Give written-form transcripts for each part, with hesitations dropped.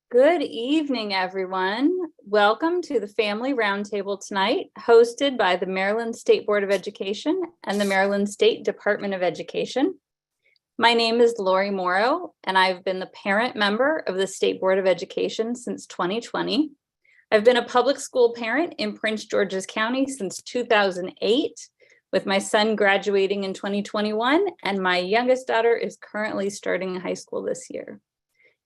Good evening, everyone. Welcome to the Family Roundtable tonight, hosted by the Maryland State Board of Education and the Maryland State Department of Education. My name is Lori Morrow, and I've been the parent member of the State Board of Education since 2020. I've been a public school parent in Prince George's County since 2008, with my son graduating in 2021, and my youngest daughter is currently starting high school this year.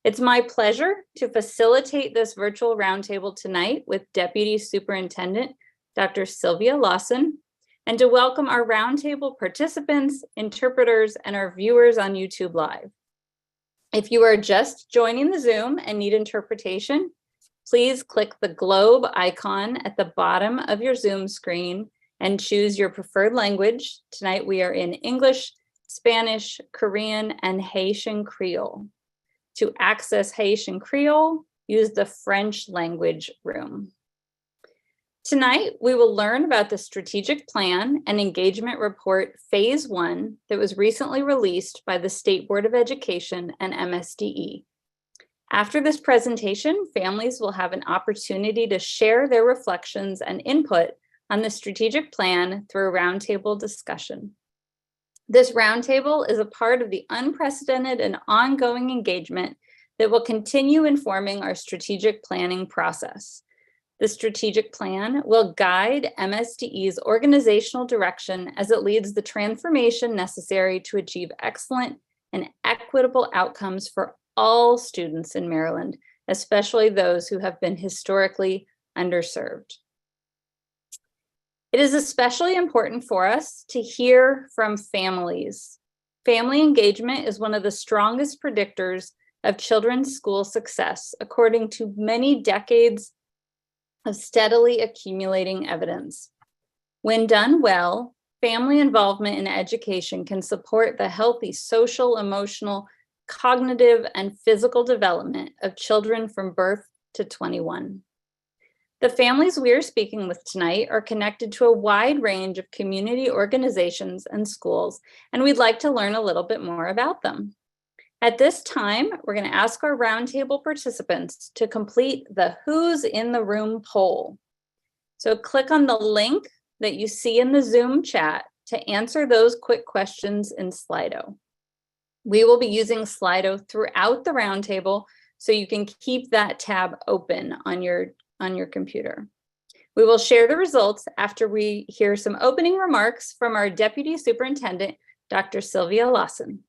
It's my pleasure to facilitate this virtual roundtable tonight with Deputy Superintendent Dr. Sylvia Lawson, and to welcome our roundtable participants, interpreters, and our viewers on YouTube Live. If you are just joining the Zoom and need interpretation, please click the globe icon at the bottom of your Zoom screen and choose your preferred language. Tonight we are in English, Spanish, Korean, and Haitian Creole. To access Haitian Creole, use the French language room. Tonight, we will learn about the strategic plan and engagement report phase 1 that was recently released by the State Board of Education and MSDE. After this presentation, families will have an opportunity to share their reflections and input on the strategic plan through a roundtable discussion. This roundtable is a part of the unprecedented and ongoing engagement that will continue informing our strategic planning process. The strategic plan will guide MSDE's organizational direction as it leads the transformation necessary to achieve excellent and equitable outcomes for all students in Maryland, especially those who have been historically underserved. It is especially important for us to hear from families. Family engagement is one of the strongest predictors of children's school success, according to many decades of steadily accumulating evidence. When done well, family involvement in education can support the healthy social, emotional, cognitive, and physical development of children from birth to 21. The families we are speaking with tonight are connected to a wide range of community organizations and schools, and we'd like to learn a little bit more about them. At this time, we're going to ask our roundtable participants to complete the Who's in the Room poll. So click on the link that you see in the Zoom chat to answer those quick questions in Slido. We will be using Slido throughout the roundtable, so you can keep that tab open on your computer. We will share the results after we hear some opening remarks from our Deputy Superintendent, Dr. Sylvia Lawson.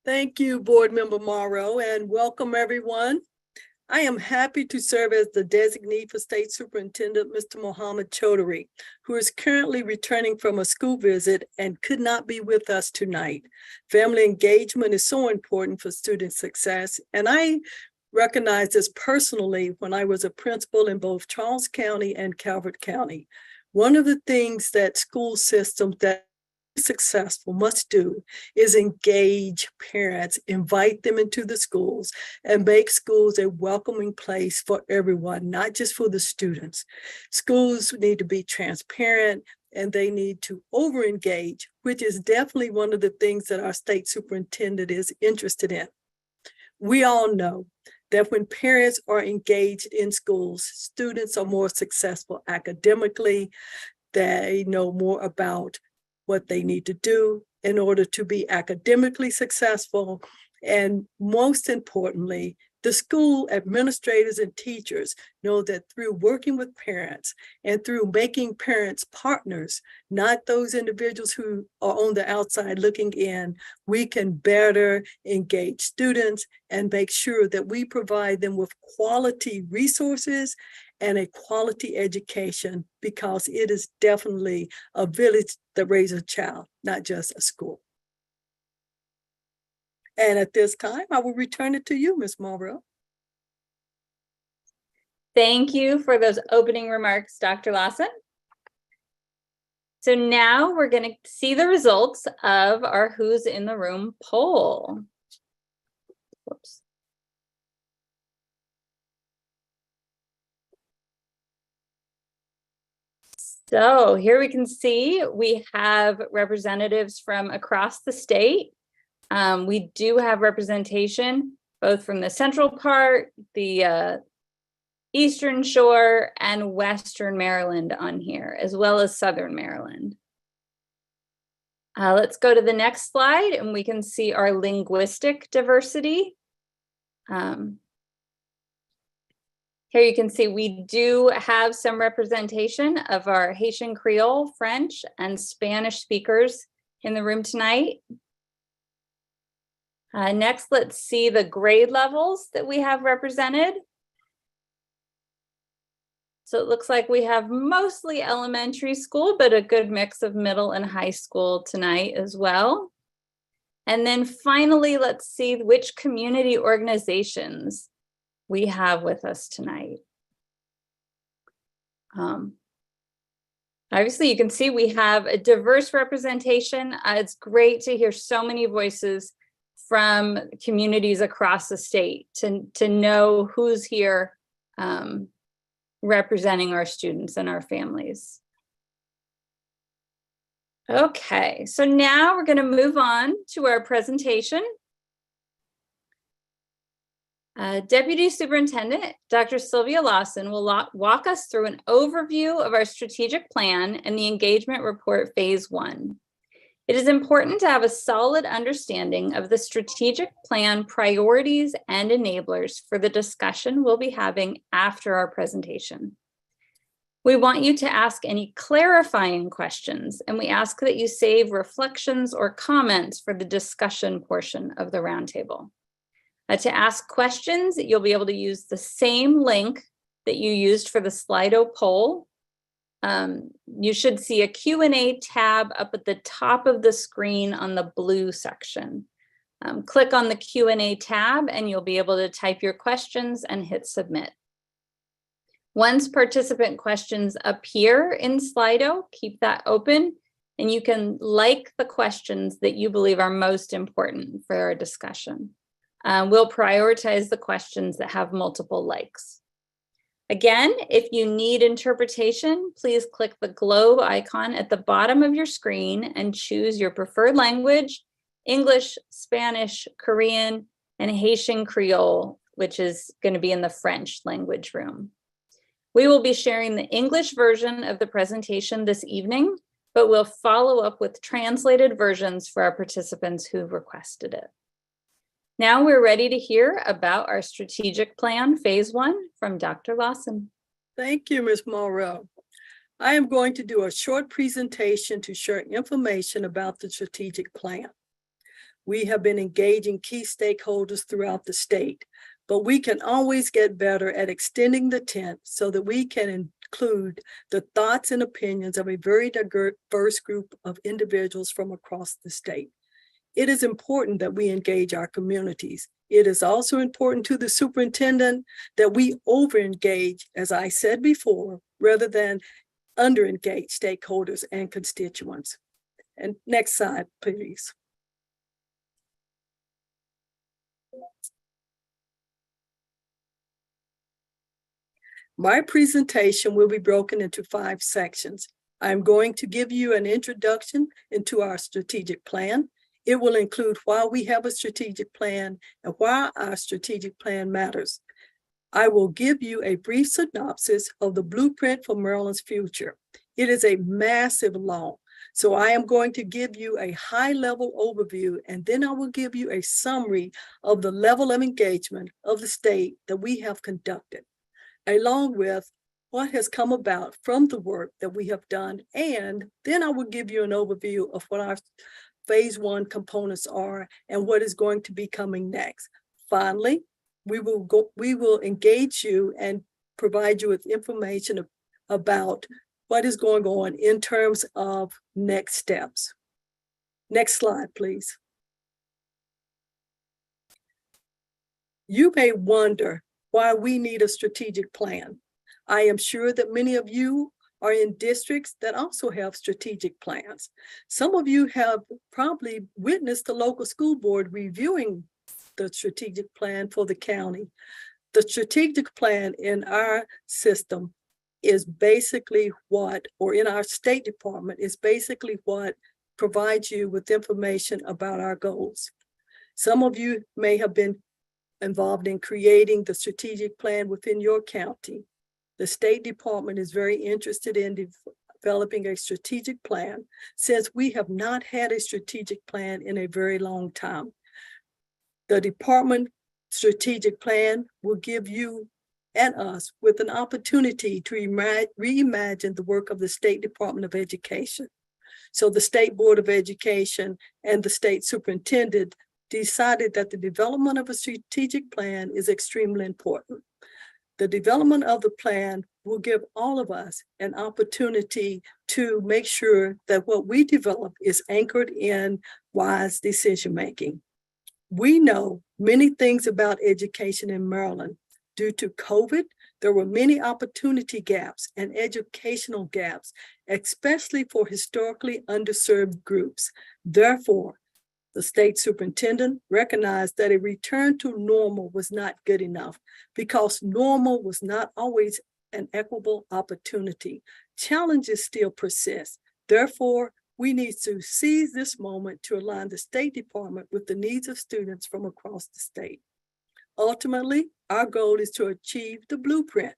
Thank you, Board Member Morrow, and welcome everyone. I am happy to serve as the designee for State Superintendent, Mr. Mohammed Chaudhary, who is currently returning from a school visit and could not be with us tonight. Family engagement is so important for student success, and I recognized this personally when I was a principal in both Charles County and Calvert County. One of the things that school systems that are successful must do is engage parents, invite them into the schools, and make schools a welcoming place for everyone, not just for the students. Schools need to be transparent, and they need to over-engage, which is definitely one of the things that our state superintendent is interested in. We all know that when parents are engaged in schools, students are more successful academically. They know more about what they need to do in order to be academically successful. And most importantly, the school administrators and teachers know that through working with parents and through making parents partners, not those individuals who are on the outside looking in, we can better engage students and make sure that we provide them with quality resources and a quality education, because it is definitely a village that raises a child, not just a school. And at this time, I will return it to you, Ms. Morrow. Thank you for those opening remarks, Dr. Lawson. So now we're going to see the results of our Who's in the Room poll. Whoops. So here we can see we have representatives from across the state. We do have representation both from the central part, the Eastern Shore, and Western Maryland on here, as well as Southern Maryland. Let's go to the next slide and we can see our linguistic diversity. Here you can see we do have some representation of our Haitian Creole, French, and Spanish speakers in the room tonight. Next, let's see the grade levels that we have represented. So it looks like we have mostly elementary school, but a good mix of middle and high school tonight as well. And then finally, let's see which community organizations we have with us tonight. Obviously, you can see we have a diverse representation. It's great to hear so many voices from communities across the state to know who's here representing our students and our families. Okay, so now we're going to move on to our presentation. Deputy Superintendent Dr. Sylvia Lawson will walk us through an overview of our strategic plan and the engagement report phase 1. It is important to have a solid understanding of the strategic plan priorities and enablers for the discussion we'll be having after our presentation. We want you to ask any clarifying questions, and we ask that you save reflections or comments for the discussion portion of the roundtable. To ask questions, you'll be able to use the same link that you used for the Slido poll. You should see a Q&A tab up at the top of the screen on the blue section. Click on the Q&A tab and you'll be able to type your questions and hit submit. Once participant questions appear in Slido, keep that open and you can like the questions that you believe are most important for our discussion. We'll prioritize the questions that have multiple likes. Again, if you need interpretation, please click the globe icon at the bottom of your screen and choose your preferred language, English, Spanish, Korean, and Haitian Creole, which is going to be in the French language room. We will be sharing the English version of the presentation this evening, but we'll follow up with translated versions for our participants who requested it. Now we're ready to hear about our strategic plan, phase 1, from Dr. Lawson. Thank you, Ms. Morrow. I am going to do a short presentation to share information about the strategic plan. We have been engaging key stakeholders throughout the state, but we can always get better at extending the tent so that we can include the thoughts and opinions of a very diverse group of individuals from across the state. It is important that we engage our communities. It is also important to the superintendent that we over-engage, as I said before, rather than under-engage stakeholders and constituents. And next slide, please. My presentation will be broken into 5 sections. I'm going to give you an introduction into our strategic plan. It will include why we have a strategic plan and why our strategic plan matters. I will give you a brief synopsis of the blueprint for Maryland's future. It is a massive law, so I am going to give you a high-level overview, and then I will give you a summary of the level of engagement of the state that we have conducted, along with what has come about from the work that we have done, and then I will give you an overview of what our phase 1 components are and what is going to be coming next. Finally, we will engage you and provide you with information about what is going on in terms of next steps. Next slide, please. You may wonder why we need a strategic plan. I am sure that many of you are in districts that also have strategic plans. Some of you have probably witnessed the local school board reviewing the strategic plan for the county. The strategic plan in our system is basically what, or in our State Department, is basically what provides you with information about our goals. Some of you may have been involved in creating the strategic plan within your county. The State Department is very interested in developing a strategic plan since we have not had a strategic plan in a very long time. The department strategic plan will give you and us with an opportunity to reimagine the work of the State Department of Education. So the State Board of Education and the state superintendent decided that the development of a strategic plan is extremely important. The development of the plan will give all of us an opportunity to make sure that what we develop is anchored in wise decision-making. We know many things about education in Maryland. Due to COVID, there were many opportunity gaps and educational gaps, especially for historically underserved groups. Therefore, the state superintendent recognized that a return to normal was not good enough because normal was not always an equitable opportunity. Challenges still persist. Therefore, we need to seize this moment to align the State Department with the needs of students from across the state. Ultimately, our goal is to achieve the blueprint.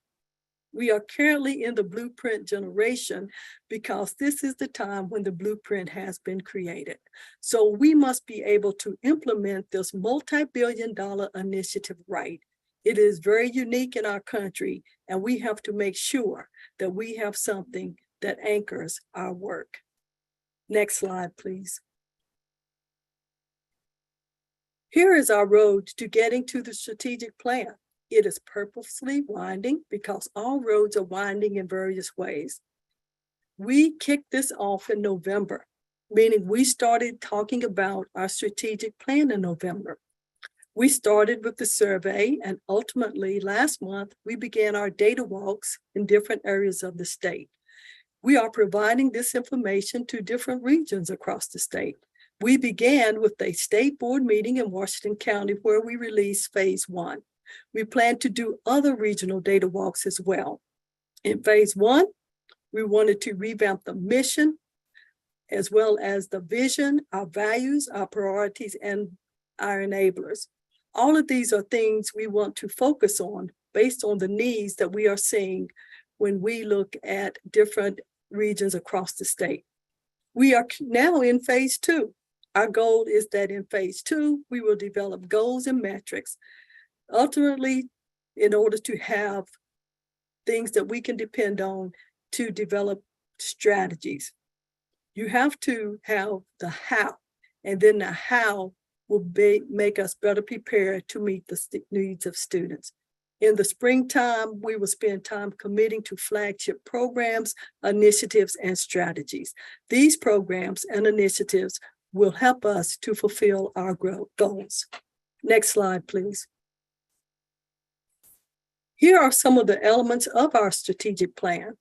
We are currently in the blueprint generation because this is the time when the blueprint has been created. So we must be able to implement this multi-billion-dollar initiative right. It is very unique in our country, and we have to make sure that we have something that anchors our work. Next slide, please. Here is our road to getting to the strategic plan. It is purposely winding because all roads are winding in various ways. We kicked this off in November, meaning we started talking about our strategic plan in November. We started with the survey, and ultimately last month, we began our data walks in different areas of the state. We are providing this information to different regions across the state. We began with a state board meeting in Washington County where we released phase 1. We plan to do other regional data walks as well. In phase 1, we wanted to revamp the mission as well as the vision, our values, our priorities, and our enablers. All of these are things we want to focus on based on the needs that we are seeing when we look at different regions across the state. We are now in phase 2. Our goal is that in phase 2, we will develop goals and metrics. Ultimately, in order to have things that we can depend on to develop strategies. You have to have the how, and then the how will make us better prepared to meet the needs of students. In the springtime, we will spend time committing to flagship programs, initiatives, and strategies. These programs and initiatives will help us to fulfill our goals. Next slide, please. Here are some of the elements of our strategic plan.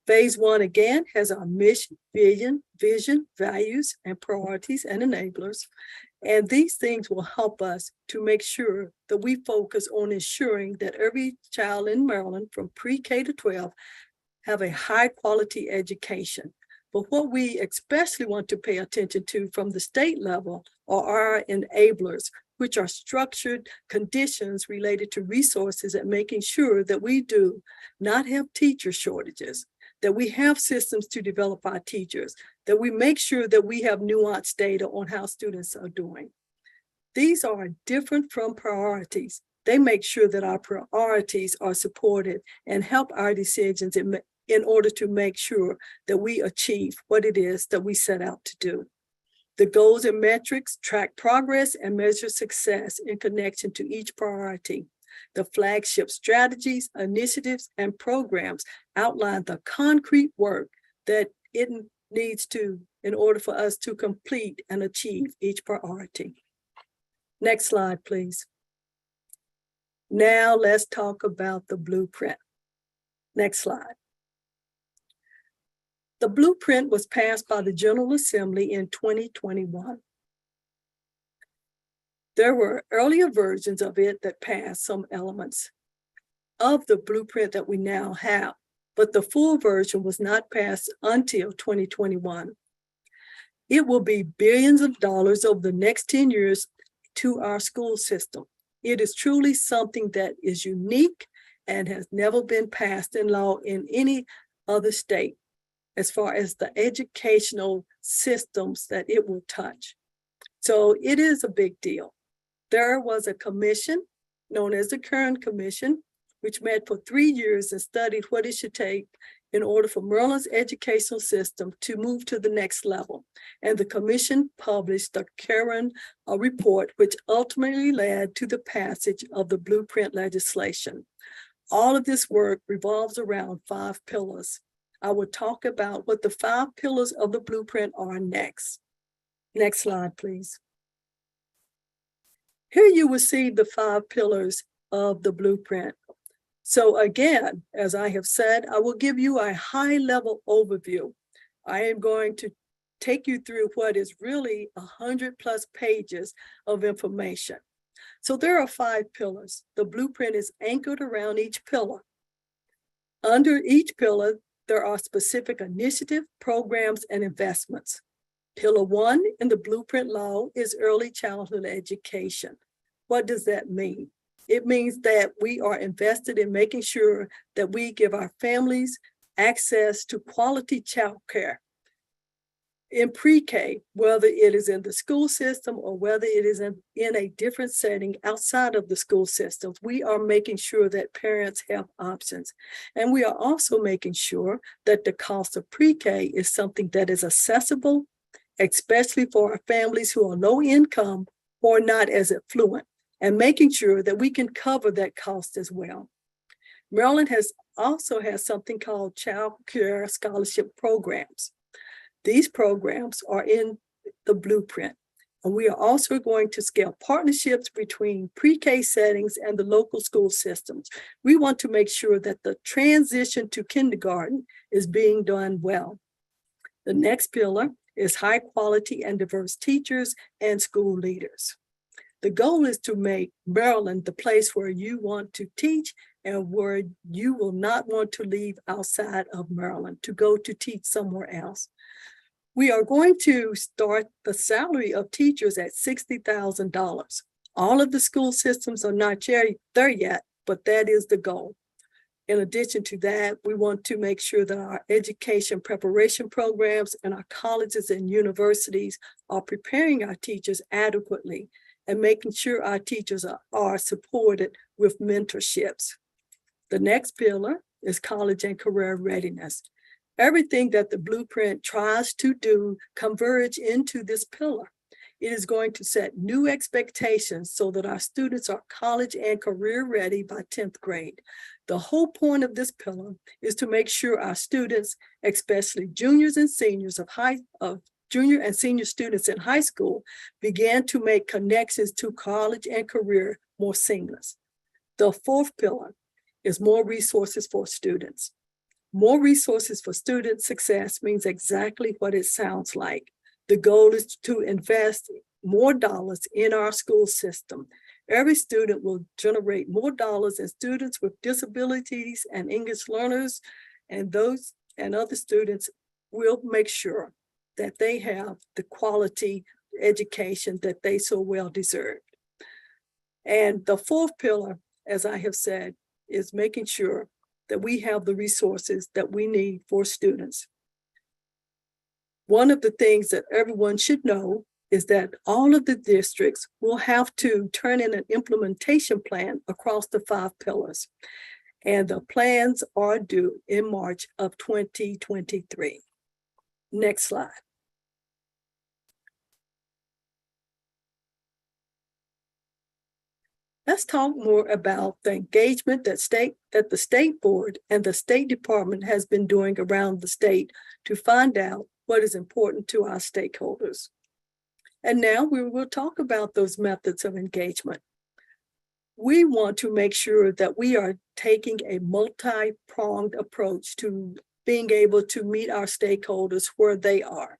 Phase 1, again, has our mission, vision, values, and priorities and enablers. And these things will help us to make sure that we focus on ensuring that every child in Maryland from pre-K to 12 have a high quality education. But what we especially want to pay attention to from the state level are our enablers, which are structured conditions related to resources and making sure that we do not have teacher shortages, that we have systems to develop our teachers, that we make sure that we have nuanced data on how students are doing. These are different from priorities. They make sure that our priorities are supported and help our decisions in order to make sure that we achieve what it is that we set out to do. The goals and metrics track progress and measure success in connection to each priority. The flagship strategies, initiatives, and programs outline the concrete work that it needs to in order for us to complete and achieve each priority. Next slide, please. Now let's talk about the blueprint. Next slide. The blueprint was passed by the General Assembly in 2021. There were earlier versions of it that passed some elements of the blueprint that we now have, but the full version was not passed until 2021. It will be billions of dollars over the next 10 years to our school system. It is truly something that is unique and has never been passed in law in any other state as far as the educational systems that it will touch. So it is a big deal. There was a commission known as the Curran Commission, which met for 3 years and studied what it should take in order for Maryland's educational system to move to the next level. And the commission published the Curran report, which ultimately led to the passage of the blueprint legislation. All of this work revolves around 5 pillars. I will talk about what the 5 pillars of the blueprint are next. Next slide, please. Here you will see the 5 pillars of the blueprint. So again, as I have said, I will give you a high-level overview. I am going to take you through what is really 100+ pages of information. So there are 5 pillars. The blueprint is anchored around each pillar. Under each pillar, there are specific initiatives, programs, and investments. Pillar 1 in the blueprint law is early childhood education. What does that mean? It means that we are invested in making sure that we give our families access to quality child care. In pre-K, whether it is in the school system or whether it is in a different setting outside of the school systems, we are making sure that parents have options. And we are also making sure that the cost of pre-K is something that is accessible, especially for our families who are low income or not as affluent, and making sure that we can cover that cost as well. Maryland also has something called Child Care Scholarship Programs. These programs are in the blueprint, and we are also going to scale partnerships between pre-K settings and the local school systems. We want to make sure that the transition to kindergarten is being done well. The next pillar is high quality and diverse teachers and school leaders. The goal is to make Maryland the place where you want to teach and where you will not want to leave outside of Maryland to go to teach somewhere else. We are going to start the salary of teachers at $60,000. All of the school systems are not there yet, but that is the goal. In addition to that, we want to make sure that our education preparation programs and our colleges and universities are preparing our teachers adequately and making sure our teachers are supported with mentorships. The next pillar is college and career readiness. Everything that the blueprint tries to do converge into this pillar. It is going to set new expectations so that our students are college and career ready by 10th grade. The whole point of this pillar is to make sure our students, especially juniors and seniors junior and senior students in high school, began to make connections to college and career more seamless. The 4th pillar is more resources for students. More resources for student success means exactly what it sounds like. The goal is to invest more dollars in our school system. Every student will generate more dollars, and students with disabilities and English learners and those and other students will make sure that they have the quality education that they so well deserve. And the 4th pillar, as I have said, is making sure that we have the resources that we need for students. One of the things that everyone should know is that all of the districts will have to turn in an implementation plan across the 5 pillars. And the plans are due in March of 2023. Next slide. Let's talk more about the engagement that the State Board and the State Department has been doing around the state to find out what is important to our stakeholders. And now we will talk about those methods of engagement. We want to make sure that we are taking a multi-pronged approach to being able to meet our stakeholders where they are.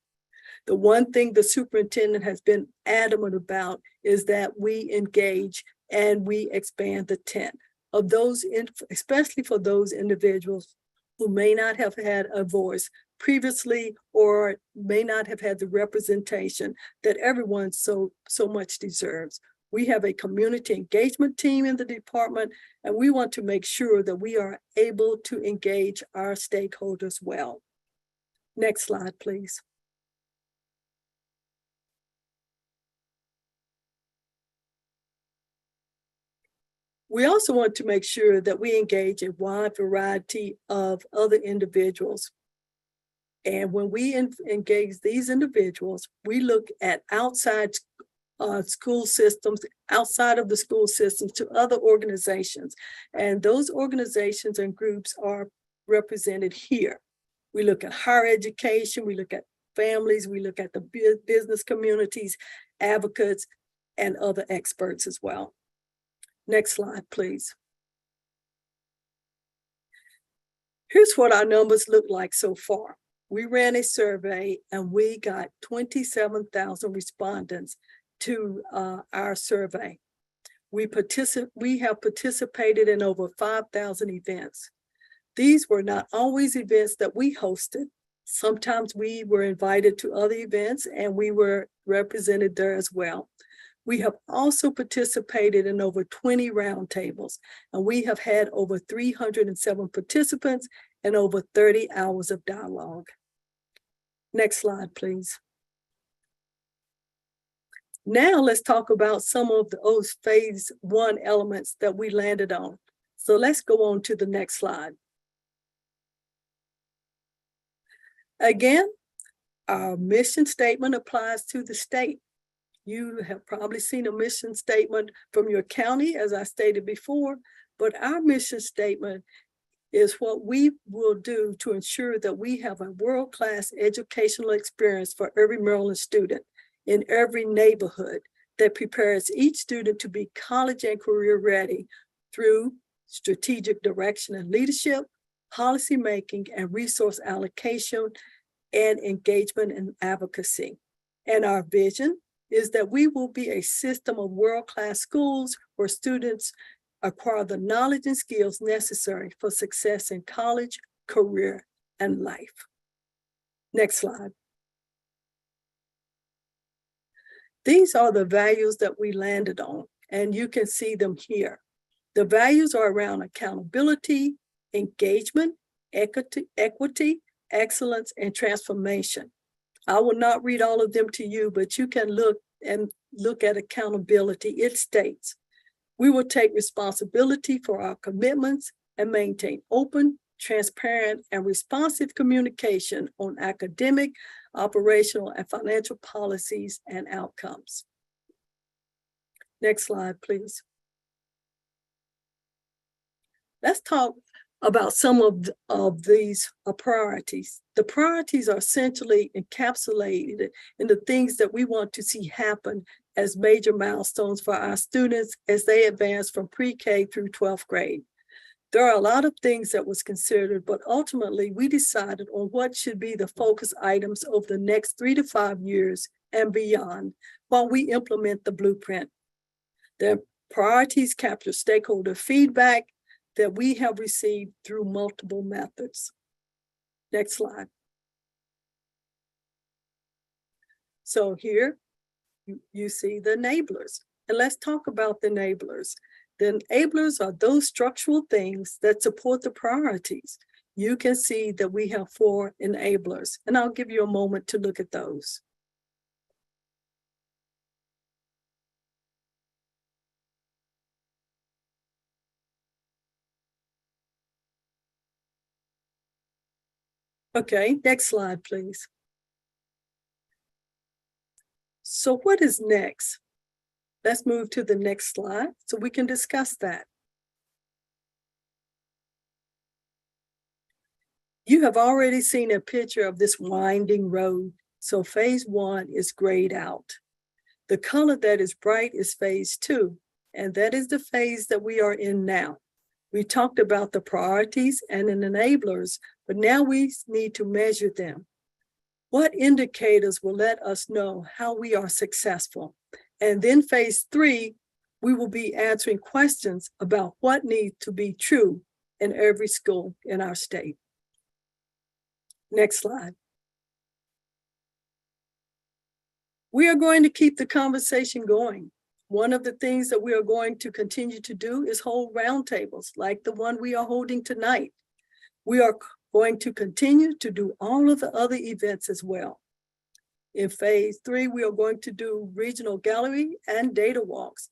The one thing the superintendent has been adamant about is that we engage and we expand the tent of those, especially for those individuals who may not have had a voice previously or may not have had the representation that everyone so much deserves. We have a community engagement team in the department, and we want to make sure that we are able to engage our stakeholders well. Next slide, please. We also want to make sure that we engage a wide variety of other individuals. And when we engage these individuals, we look at outside school systems, outside of the school systems, to other organizations. And those organizations and groups are represented here. We look at higher education, we look at families, we look at the business communities, advocates, and other experts as well. Next slide, please. Here's what our numbers look like so far. We ran a survey and we got 27,000 respondents to our survey. We have participated in over 5,000 events. These were not always events that we hosted. Sometimes we were invited to other events and we were represented there as well. We have also participated in over 20 roundtables, and we have had over 307 participants and over 30 hours of dialogue. Next slide, please. Now let's talk about some of those phase 1 elements that we landed on. So let's go on to the next slide. Again, our mission statement applies to the state. You have probably seen a mission statement from your county, as I stated before, but our mission statement is what we will do to ensure that we have a world-class educational experience for every Maryland student in every neighborhood that prepares each student to be college and career ready through strategic direction and leadership, policy making, and resource allocation, and engagement and advocacy. And our vision is that we will be a system of world-class schools where students acquire the knowledge and skills necessary for success in college, career, and life. Next slide. These are the values that we landed on, and you can see them here. The values are around accountability, engagement, equity, excellence, and transformation. I will not read all of them to you, but you can look at accountability. It states, we will take responsibility for our commitments and maintain open, transparent, and responsive communication on academic, operational, and financial policies and outcomes. Next slide, please. Let's talk about some of these priorities. The priorities are essentially encapsulated in the things that we want to see happen as major milestones for our students as they advance from pre-K through 12th grade. There are a lot of things that was considered, but ultimately we decided on what should be the focus items over the next 3 to 5 years and beyond while we implement the blueprint. The priorities capture stakeholder feedback that we have received through multiple methods. Next slide. So here you see the enablers. And let's talk about the enablers. The enablers are those structural things that support the priorities. You can see that we have 4 enablers, and I'll give you a moment to look at those. Okay, next slide, please. So what is next? Let's move to the next slide so we can discuss that. You have already seen a picture of this winding road. So phase 1 is grayed out. The color that is bright is phase 2, and that is the phase that we are in now. We talked about the priorities and the enablers, but now we need to measure them. What indicators will let us know how we are successful? And then phase 3, we will be answering questions about what needs to be true in every school in our state. Next slide. We are going to keep the conversation going. One of the things that we are going to continue to do is hold roundtables like the one we are holding tonight. We are going to continue to do all of the other events as well. In phase 3, we are going to do regional gallery and data walks,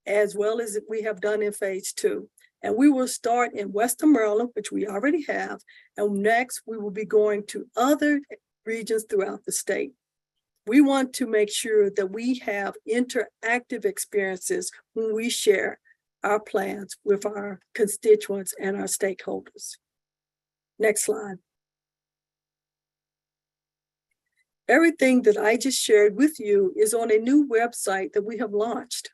as well as we have done in phase 2. And we will start in Western Maryland, which we already have. And next, we will be going to other regions throughout the state. We want to make sure that we have interactive experiences when we share our plans with our constituents and our stakeholders. Next slide. Everything that I just shared with you is on a new website that we have launched.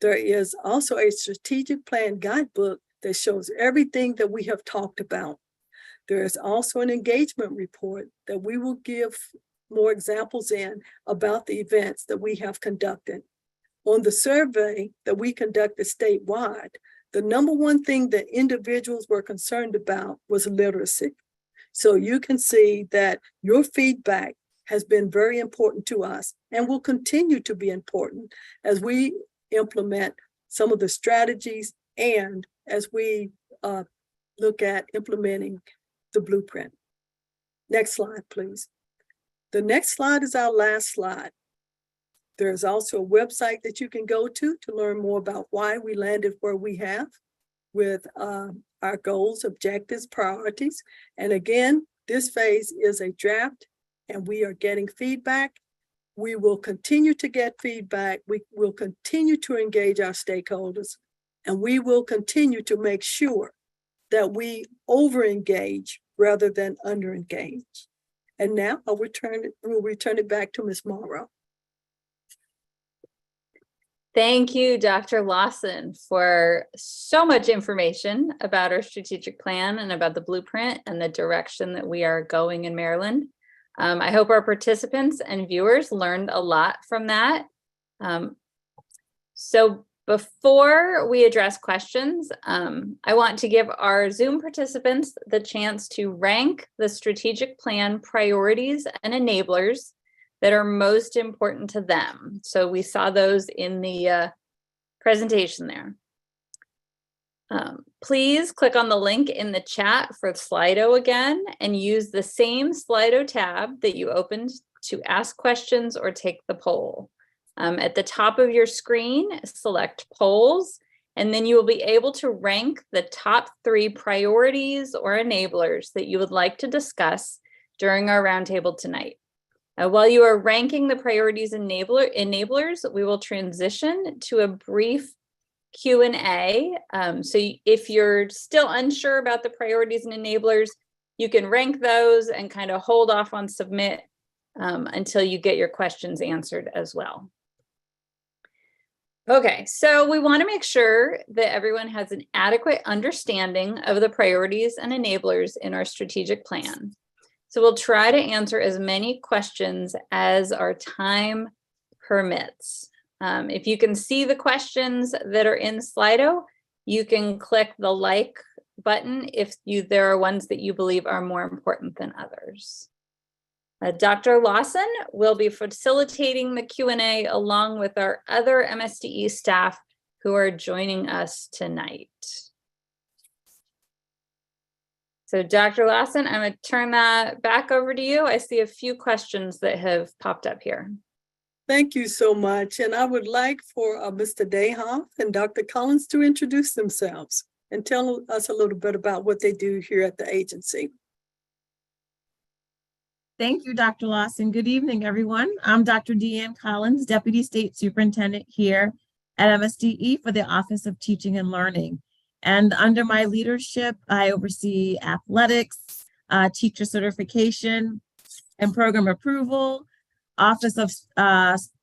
There is also a strategic plan guidebook that shows everything that we have talked about. There is also an engagement report that we will give more examples in about the events that we have conducted. On the survey that we conducted statewide, the number one thing that individuals were concerned about was literacy. So you can see that your feedback has been very important to us and will continue to be important as we implement some of the strategies and as we look at implementing the blueprint. Next slide, please. The next slide is our last slide. There's also a website that you can go to learn more about why we landed where we have with our goals, objectives, priorities. And again, this phase is a draft and we are getting feedback. We will continue to get feedback. We will continue to engage our stakeholders, and we will continue to make sure that we over-engage rather than under-engage. And now we'll return it back to Ms. Morrow. Thank you, Dr. Lawson, for so much information about our strategic plan and about the blueprint and the direction that we are going in Maryland. I hope our participants and viewers learned a lot from that. So before we address questions, I want to give our Zoom participants the chance to rank the strategic plan priorities and enablers that are most important to them. So we saw those in the presentation there. Please click on the link in the chat for Slido again and use the same Slido tab that you opened to ask questions or take the poll. At the top of your screen, select polls, and then you will be able to rank the top 3 priorities or enablers that you would like to discuss during our roundtable tonight. While you are ranking the priorities enablers, we will transition to a brief Q&A. So if you're still unsure about the priorities and enablers, you can rank those and kind of hold off on submit until you get your questions answered as well. Okay, so we want to make sure that everyone has an adequate understanding of the priorities and enablers in our strategic plan. So we'll try to answer as many questions as our time permits. If you can see the questions that are in Slido, you can click the like button if there are ones that you believe are more important than others. Dr. Lawson will be facilitating the Q&A along with our other MSDE staff who are joining us tonight. So Dr. Lawson, I'm going to turn that back over to you. I see a few questions that have popped up here. Thank you so much. And I would like for Mr. Dayhoff and Dr. Collins to introduce themselves and tell us a little bit about what they do here at the agency. Thank you, Dr. Lawson. Good evening, everyone. I'm Dr. Deanne Collins, Deputy State Superintendent here at MSDE for the Office of Teaching and Learning. And under my leadership, I oversee athletics, teacher certification and program approval, Office of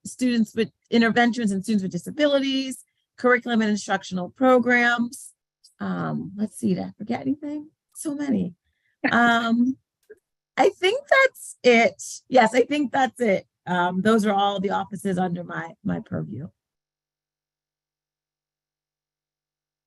Students with Interventions and Students with Disabilities, curriculum and instructional programs. Let's see, did I forget anything? So many. I think that's it. Yes, I think that's it. Those are all the offices under my purview.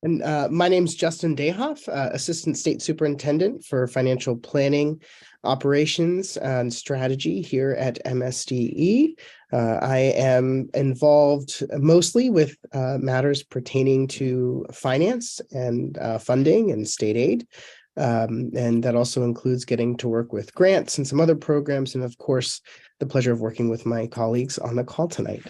And my name's Justin Dayhoff, Assistant State Superintendent for Financial Planning. operations and strategy here at MSDE. I am involved mostly with matters pertaining to finance and funding and state aid. And that also includes getting to work with grants and some other programs. And of course, the pleasure of working with my colleagues on the call tonight.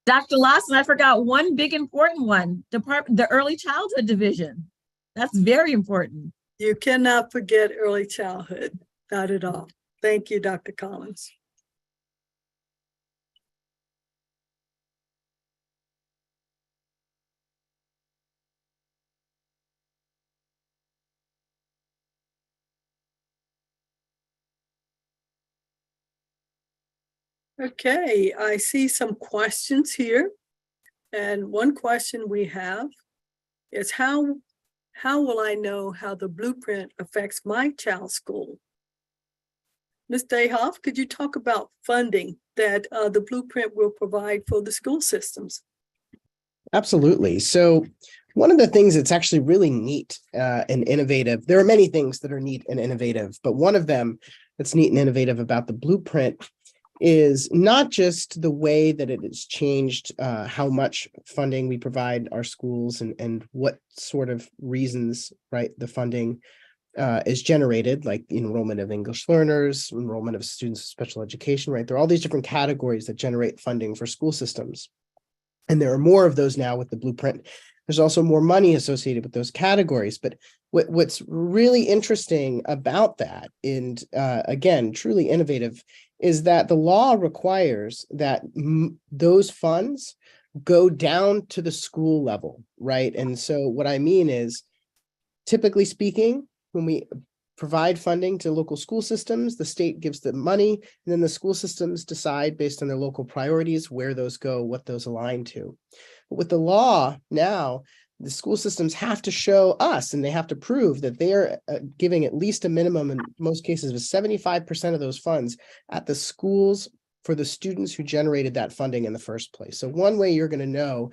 Dr. Lawson, I forgot one big important one, the early childhood division. That's very important. You cannot forget early childhood, not at all. Thank you, Dr. Collins. Okay, I see some questions here. And one question we have is how will I know how the blueprint affects my child's school? Ms. Dayhoff, could you talk about funding that the blueprint will provide for the school systems? Absolutely. So one of the things that's actually really neat and innovative, there are many things that are neat and innovative, but one of them that's neat and innovative about the blueprint is not just the way that it has changed how much funding we provide our schools and what sort of reasons, right, the funding is generated, like the enrollment of English learners, enrollment of students with special education, right? There are all these different categories that generate funding for school systems. And there are more of those now with the blueprint. There's also more money associated with those categories. But what's really interesting about that, and again, truly innovative, is that the law requires that those funds go down to the school level, right? And so what I mean is, typically speaking, when we provide funding to local school systems, the state gives the money, and then the school systems decide based on their local priorities where those go, what those align to. But with the law now, the school systems have to show us, and they have to prove that they are giving at least a minimum, in most cases, of 75% of those funds at the schools for the students who generated that funding in the first place. So one way you're going to know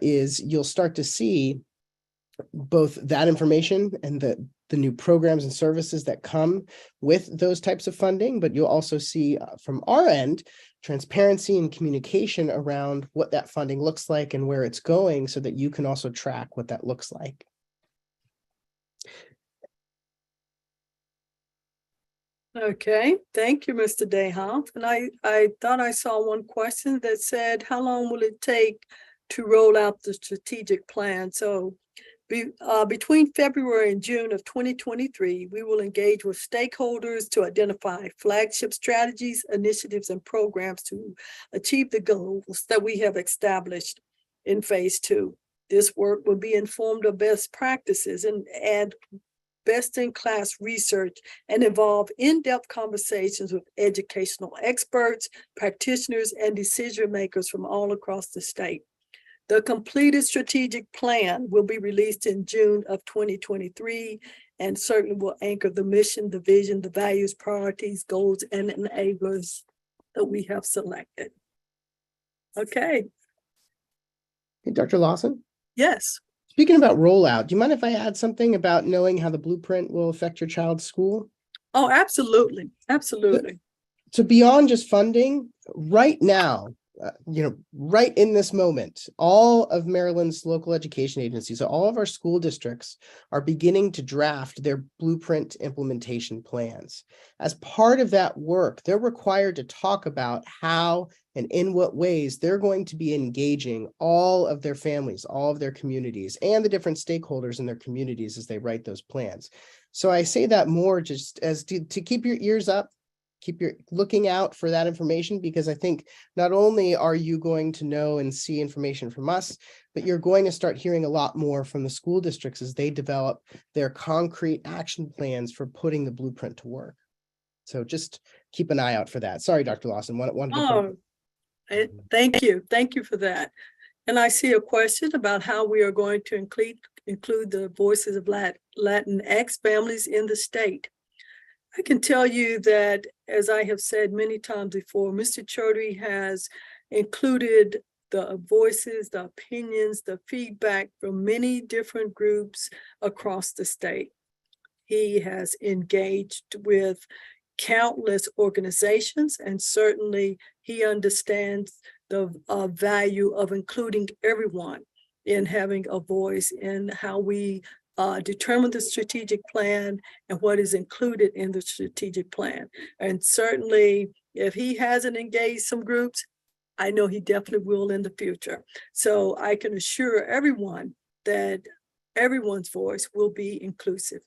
is you'll start to see both that information and the new programs and services that come with those types of funding, but you'll also see from our end, transparency and communication around what that funding looks like and where it's going so that you can also track what that looks like. Okay, thank you, Mr. Dayhoff. And I thought I saw one question that said, how long will it take to roll out the strategic plan? So between February and June of 2023, we will engage with stakeholders to identify flagship strategies, initiatives, and programs to achieve the goals that we have established in phase 2. This work will be informed of best practices and best-in-class research and involve in-depth conversations with educational experts, practitioners, and decision makers from all across the state. The completed strategic plan will be released in June of 2023 and certainly will anchor the mission, the vision, the values, priorities, goals, and enablers that we have selected. Okay. Hey, Dr. Lawson? Yes. Speaking about rollout, do you mind if I add something about knowing how the blueprint will affect your child's school? Oh, absolutely. Absolutely. So beyond just funding, right now, right in this moment, all of Maryland's local education agencies, so all of our school districts are beginning to draft their blueprint implementation plans. As part of that work, they're required to talk about how and in what ways they're going to be engaging all of their families, all of their communities, and the different stakeholders in their communities as they write those plans. So I say that more just as to keep your ears up, keep your looking out for that information, because I think not only are you going to know and see information from us, but you're going to start hearing a lot more from the school districts as they develop their concrete action plans for putting the blueprint to work. So just keep an eye out for that. Sorry, Dr. Lawson. Thank you. Thank you for that. And I see a question about how we are going to include the voices of Latinx families in the state. I can tell you that, as I have said many times before, Mr. Chaudhry has included the voices, the opinions, the feedback from many different groups across the state. He has engaged with countless organizations, and certainly he understands the value of including everyone in having a voice in how we determine the strategic plan and what is included in the strategic plan. And certainly, if he hasn't engaged some groups, I know he definitely will in the future. So I can assure everyone that everyone's voice will be inclusive,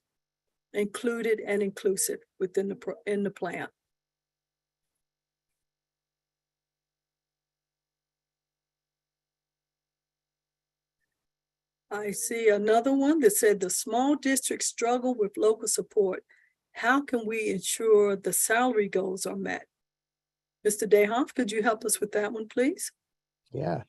included and inclusive within the plan. I see another one that said the small districts struggle with local support. How can we ensure the salary goals are met? Mr. Dehoff, could you help us with that one, please? Yeah,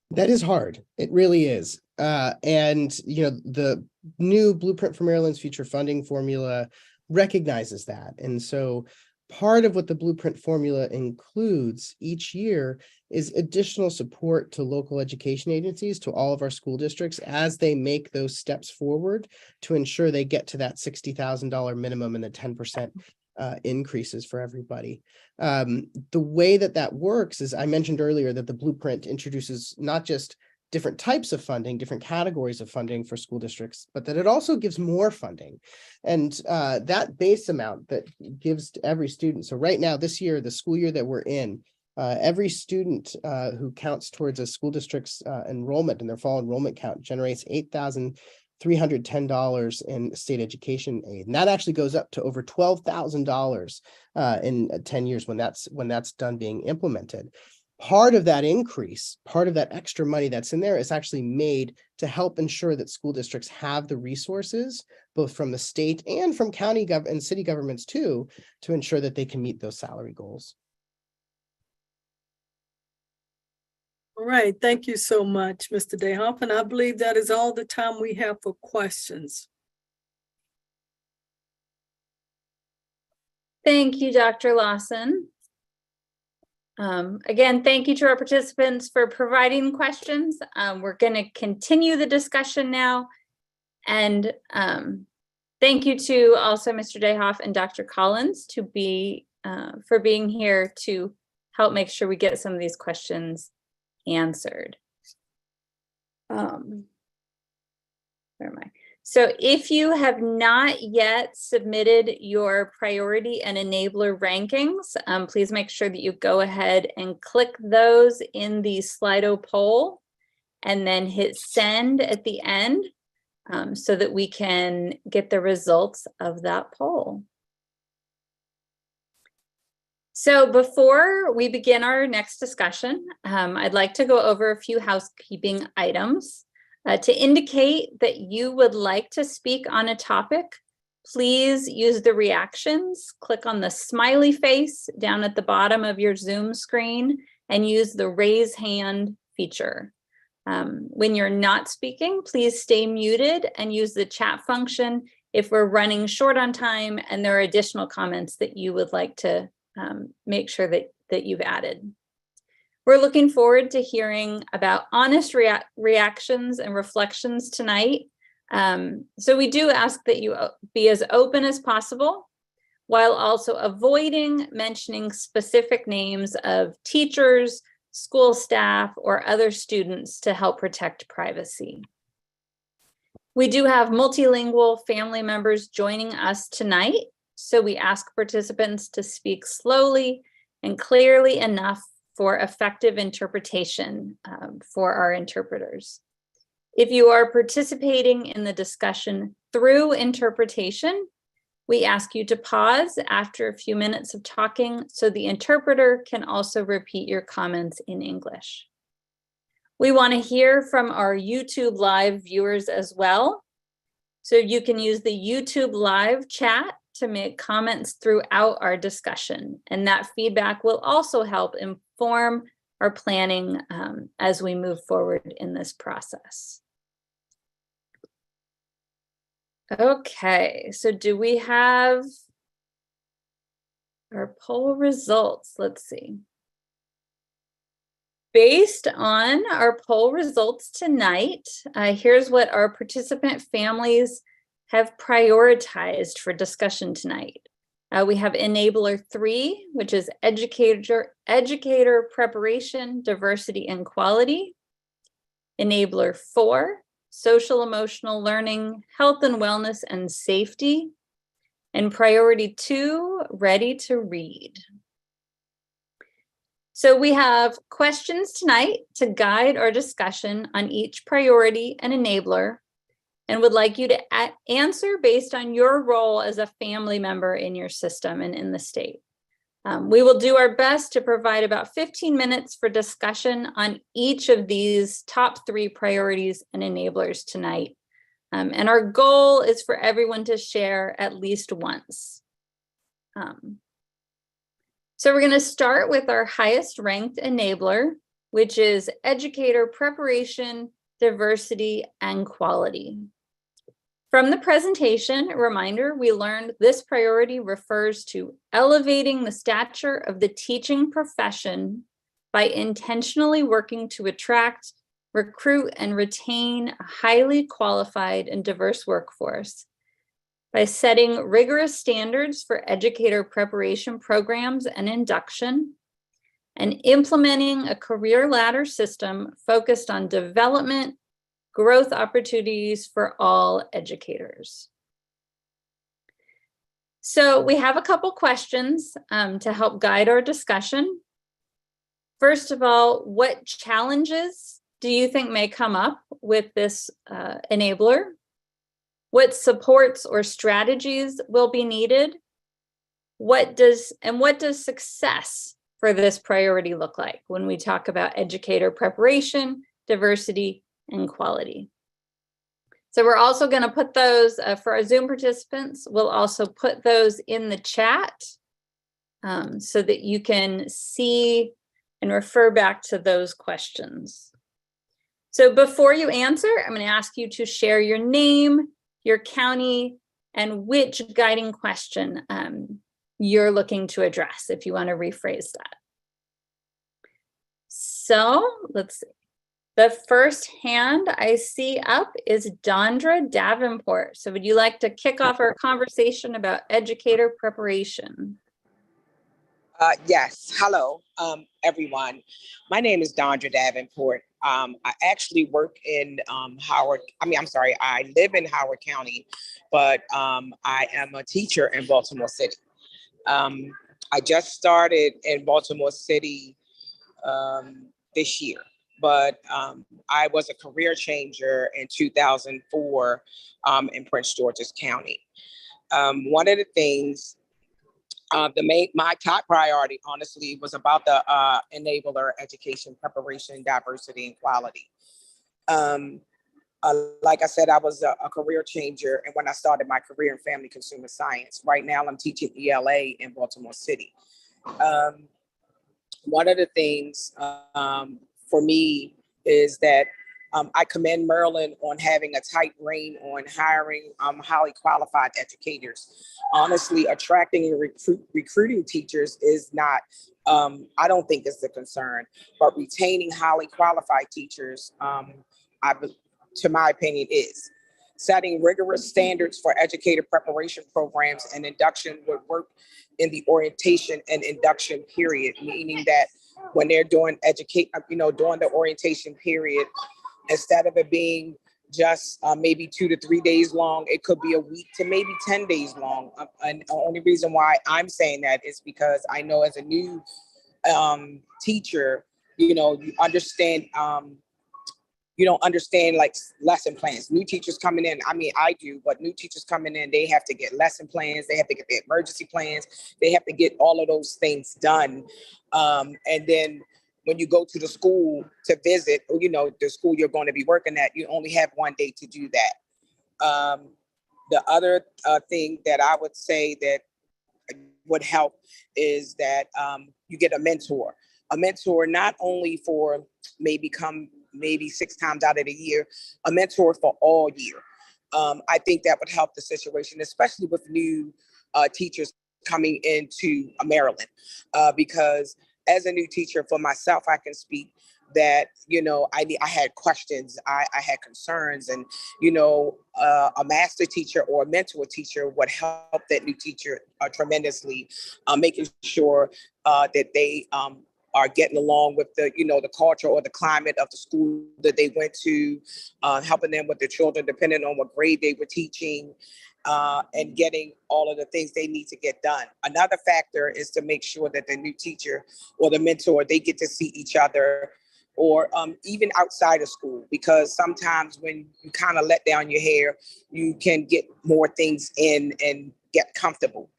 that is hard. It really is. And, the new Blueprint for Maryland's Future Funding formula recognizes that. And so part of what the Blueprint formula includes each year is additional support to local education agencies, to all of our school districts, as they make those steps forward to ensure they get to that $60,000 minimum and the 10% increases for everybody. The way that works is, I mentioned earlier that the Blueprint introduces not just different types of funding, different categories of funding for school districts, but that it also gives more funding. And that base amount that gives to every student. So right now, this year, the school year that we're in, every student who counts towards a school district's enrollment in their fall enrollment count generates $8,310 in state education aid. And that actually goes up to over $12,000 in 10 years when that's done being implemented. Part of that increase, part of that extra money that's in there is actually made to help ensure that school districts have the resources, both from the state and from county and city governments too, to ensure that they can meet those salary goals. All right, thank you so much, Mr. Dehoff. And I believe that is all the time we have for questions. Thank you, Dr. Lawson. Again, thank you to our participants for providing questions. We're going to continue the discussion now. And thank you to also Mr. Dehoff and Dr. Collins for being here to help make sure we get some of these questions answered. Where am I? So if you have not yet submitted your priority and enabler rankings, please make sure that you go ahead and click those in the Slido poll and then hit send at the end so that we can get the results of that poll. So before we begin our next discussion, I'd like to go over a few housekeeping items. To indicate that you would like to speak on a topic, please use the reactions. Click on the smiley face down at the bottom of your Zoom screen and use the raise hand feature. When you're not speaking, please stay muted and use the chat function if we're running short on time and there are additional comments that you would like to make sure that you've added. We're looking forward to hearing about honest reactions and reflections tonight. So we do ask that you be as open as possible while also avoiding mentioning specific names of teachers, school staff, or other students to help protect privacy. We do have multilingual family members joining us tonight, so we ask participants to speak slowly and clearly enough for effective interpretation for our interpreters. If you are participating in the discussion through interpretation, we ask you to pause after a few minutes of talking so the interpreter can also repeat your comments in English. We want to hear from our YouTube Live viewers as well. So you can use the YouTube Live chat to make comments throughout our discussion, and that feedback will also help inform our planning as we move forward in this process. Okay, so do we have our poll results? Let's see. Based on our poll results tonight, here's what our participant families have prioritized for discussion tonight. We have enabler 3, which is educator preparation, diversity, and quality. Enabler 4, social emotional learning, health and wellness, and safety. And priority 2, ready to read. So we have questions tonight to guide our discussion on each priority and enabler, and would like you to answer based on your role as a family member in your system and in the state. We will do our best to provide about 15 minutes for discussion on each of these top 3 priorities and enablers tonight. And our goal is for everyone to share at least once. So we're going to start with our highest ranked enabler, which is educator preparation, diversity, and quality. From the presentation, a reminder, we learned this priority refers to elevating the stature of the teaching profession by intentionally working to attract, recruit, and retain a highly qualified and diverse workforce, by setting rigorous standards for educator preparation programs and induction, and implementing a career ladder system focused on development, growth opportunities for all educators. So we have a couple questions to help guide our discussion. First of all, what challenges do you think may come up with this enabler? What supports or strategies will be needed? What does success for this priority look like when we talk about educator preparation, diversity, and quality? So we're also going to put those for our Zoom participants. We'll also put those in the chat so that you can see and refer back to those questions. So before you answer, I'm going to ask you to share your name, your county, and which guiding question you're looking to address, if you want to rephrase that. So let's see. The first hand I see up is Dondra Davenport. So would you like to kick off our conversation about educator preparation? Yes. Hello, everyone. My name is Dondra Davenport. I actually work in I live in Howard County, but I am a teacher in Baltimore City. I just started in Baltimore City this year, but I was a career changer in 2004 in Prince George's County. One of the things my top priority, honestly, was about the enabler education, preparation, diversity, and quality. Like I said, I was a career changer, and when I started my career in family consumer science. Right now, I'm teaching ELA in Baltimore City. One of the things for me is that I commend Maryland on having a tight rein on hiring highly qualified educators. Honestly, attracting and recruiting teachers is not, I don't think is the concern, but retaining highly qualified teachers, to my opinion, is. Setting rigorous standards for educator preparation programs and induction would work in the orientation and induction period, meaning that when they're doing during the orientation period, instead of it being just maybe 2 to 3 days long, it could be a week to maybe 10 days long. And the only reason why I'm saying that is because I know as a new teacher, you understand, you don't understand like lesson plans. New teachers coming in, I mean, I do, but new teachers coming in, they have to get lesson plans, they have to get the emergency plans, they have to get all of those things done. And then when you go to the school to visit, the school you're going to be working at, you only have 1 day to do that. The other thing that I would say that would help is that you get a mentor not only for maybe 6 times out of the year, a mentor for all year. I think that would help the situation, especially with new teachers coming into Maryland, because as a new teacher for myself, I can speak. that, I had questions, I had concerns, and, a master teacher or a mentor teacher would help that new teacher tremendously, making sure that they are getting along with the culture or the climate of the school that they went to, helping them with the children, depending on what grade they were teaching, and getting all of the things they need to get done. Another factor is to make sure that the new teacher or the mentor, they get to see each other, or even outside of school, because sometimes when you kind of let down your hair, you can get more things in and get comfortable.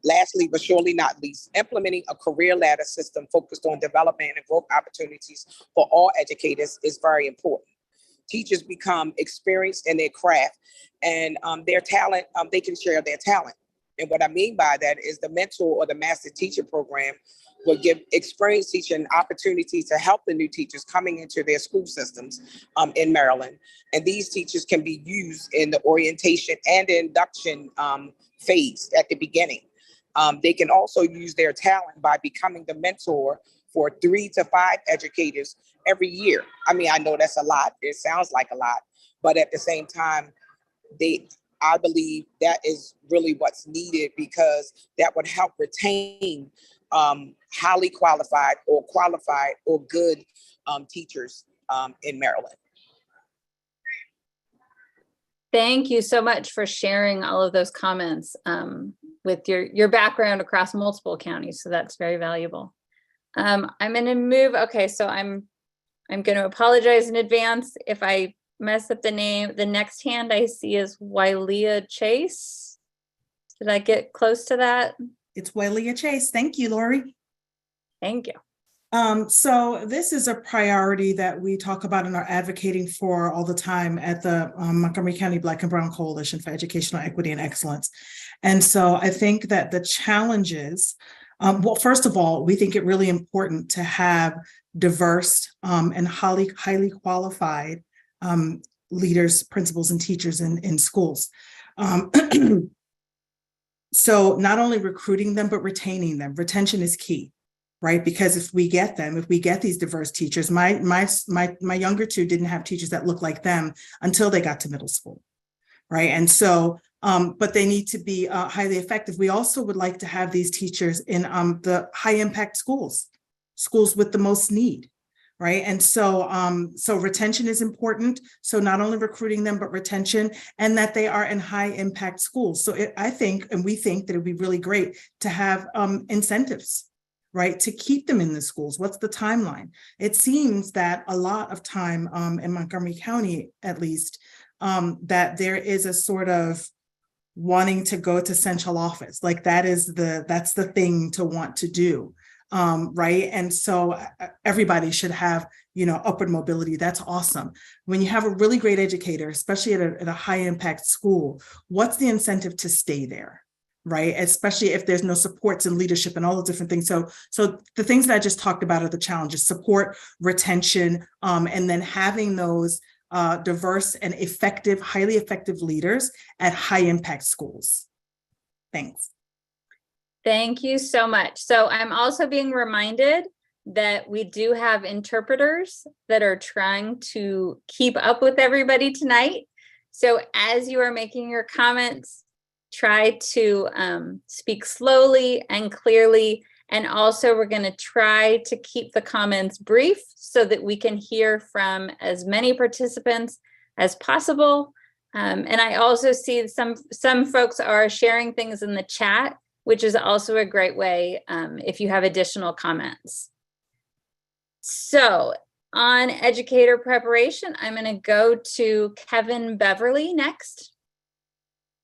Lastly, but surely not least, implementing a career ladder system focused on development and growth opportunities for all educators is very important. Teachers become experienced in their craft, and their talent, they can share their talent. And what I mean by that is the mentor or the master teacher program will give experienced teachers an opportunity to help the new teachers coming into their school systems in Maryland. And these teachers can be used in the orientation and the induction phase at the beginning. They can also use their talent by becoming the mentor for 3 to 5 educators every year. I mean, I know that's a lot. It sounds like a lot, but at the same time, I believe that is really what's needed, because that would help retain highly qualified or good teachers in Maryland. Thank you so much for sharing all of those comments with your background across multiple counties. So that's very valuable. I'm going to move. Okay, so I'm going to apologize in advance if I mess up the name. The next hand I see is Wylia Chase. Did I get close to that? It's Wylia Chase. Thank you, Lori. Thank you. So this is a priority that we talk about and are advocating for all the time at the Montgomery County Black and Brown Coalition for Educational Equity and Excellence. And so I think that the challenges, well, first of all, we think it really important to have diverse and highly qualified leaders, principals, and teachers in schools. So not only recruiting them, but retaining them. Retention is key, right? Because if we get these diverse teachers, my younger two didn't have teachers that looked like them until they got to middle school, right? And so, but they need to be highly effective. We also would like to have these teachers in the high impact schools with the most need, right? And so, so retention is important. So not only recruiting them, but retention, and that they are in high impact schools. So I think, and we think that it'd be really great to have incentives, right, to keep them in the schools. What's the timeline? It seems that a lot of time in Montgomery County, at least, that there is a sort of wanting to go to central office. Like that's the thing to want to do. Right. And so everybody should have, upward mobility. That's awesome. When you have a really great educator, especially at a high impact school, what's the incentive to stay there? Right. Especially if there's no supports and leadership and all the different things. So the things that I just talked about are the challenges: support, retention, and then having those diverse and effective, highly effective leaders at high impact schools. Thanks. Thank you so much. So I'm also being reminded that we do have interpreters that are trying to keep up with everybody tonight. So as you are making your comments, try to speak slowly and clearly. And also we're going to try to keep the comments brief so that we can hear from as many participants as possible. And I also see some folks are sharing things in the chat, which is also a great way if you have additional comments. So on educator preparation, I'm going to go to Kevin Beverly next.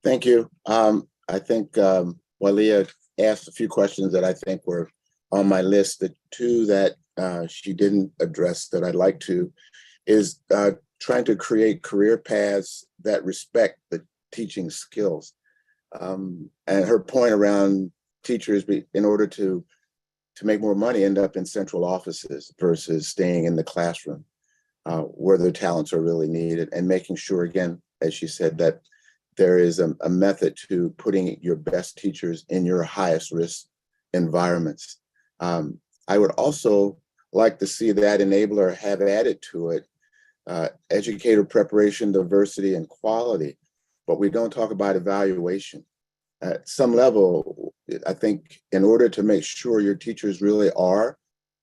Thank you. I think Wylia asked a few questions that I think were on my list. The two that she didn't address that I'd like to is trying to create career paths that respect the teaching skills. And her point around teachers, in order to make more money, end up in central offices versus staying in the classroom where their talents are really needed, and making sure, again, as she said, that there is a method to putting your best teachers in your highest risk environments. I would also like to see that enabler have added to it educator preparation, diversity, and quality, but we don't talk about evaluation. At some level, I think in order to make sure your teachers really are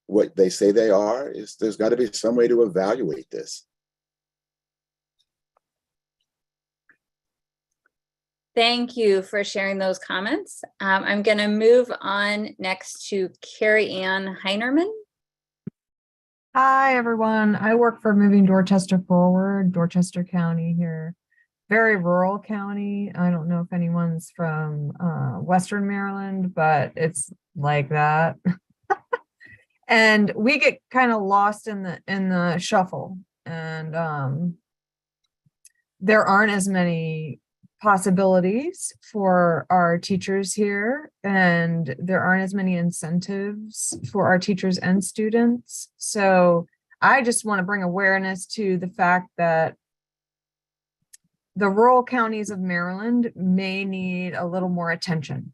what they say they are, there's got to be some way to evaluate this. Thank you for sharing those comments. I'm going to move on next to Carrie Ann Heinerman. Hi, everyone. I work for Moving Dorchester Forward, Dorchester County here. Very rural county. I don't know if anyone's from Western Maryland, but it's like that. And we get kind of lost in the shuffle. And there aren't as many possibilities for our teachers here, and there aren't as many incentives for our teachers and students. So I just want to bring awareness to the fact that the rural counties of Maryland may need a little more attention.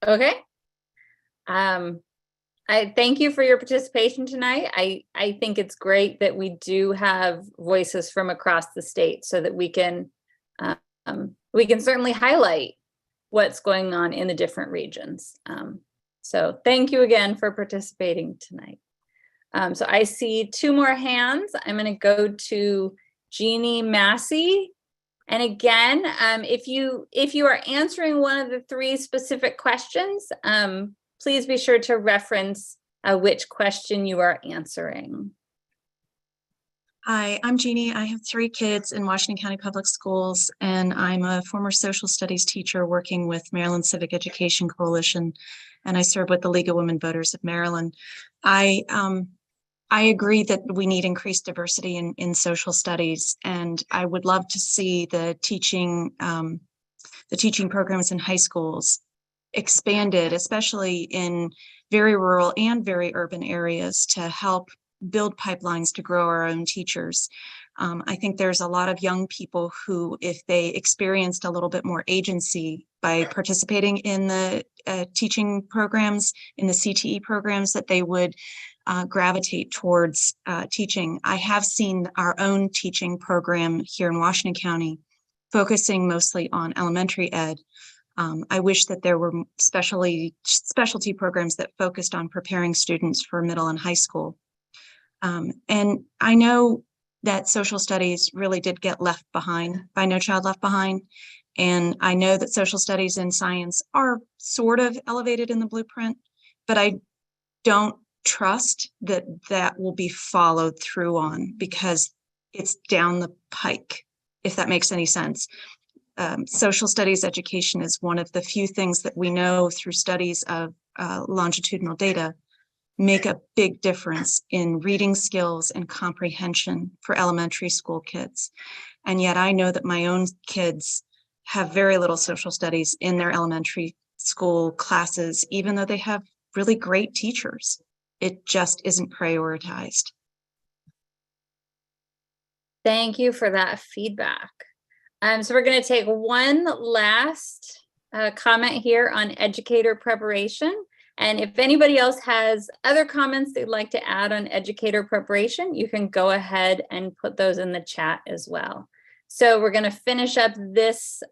Okay. I thank you for your participation tonight. I think it's great that we do have voices from across the state so that we can certainly highlight what's going on in the different regions. So thank you again for participating tonight. So I see two more hands. I'm going to go to Jeannie Massey. And again, if you are answering one of the three specific questions, please be sure to reference which question you are answering. Hi, I'm Jeannie. I have 3 kids in Washington County Public Schools, and I'm a former social studies teacher working with Maryland Civic Education Coalition, and I serve with the League of Women Voters of Maryland. I agree that we need increased diversity in social studies, and I would love to see the teaching programs in high schools expanded, especially in very rural and very urban areas, to help build pipelines to grow our own teachers. I think there's a lot of young people who, if they experienced a little bit more agency by participating in the teaching programs, in the CTE programs, that they would gravitate towards teaching. I have seen our own teaching program here in Washington County focusing mostly on elementary ed. I wish that there were specialty programs that focused on preparing students for middle and high school. And I know that social studies really did get left behind by No Child Left Behind. And I know that social studies and science are sort of elevated in the blueprint, but I don't trust that that will be followed through on, because it's down the pike, if that makes any sense. Social studies education is one of the few things that we know through studies of longitudinal data make a big difference in reading skills and comprehension for elementary school kids. And yet I know that my own kids have very little social studies in their elementary school classes, even though they have really great teachers. It just isn't prioritized. Thank you for that feedback. So we're going to take one last comment here on educator preparation. And if anybody else has other comments they'd like to add on educator preparation, you can go ahead and put those in the chat as well. So we're going to finish up this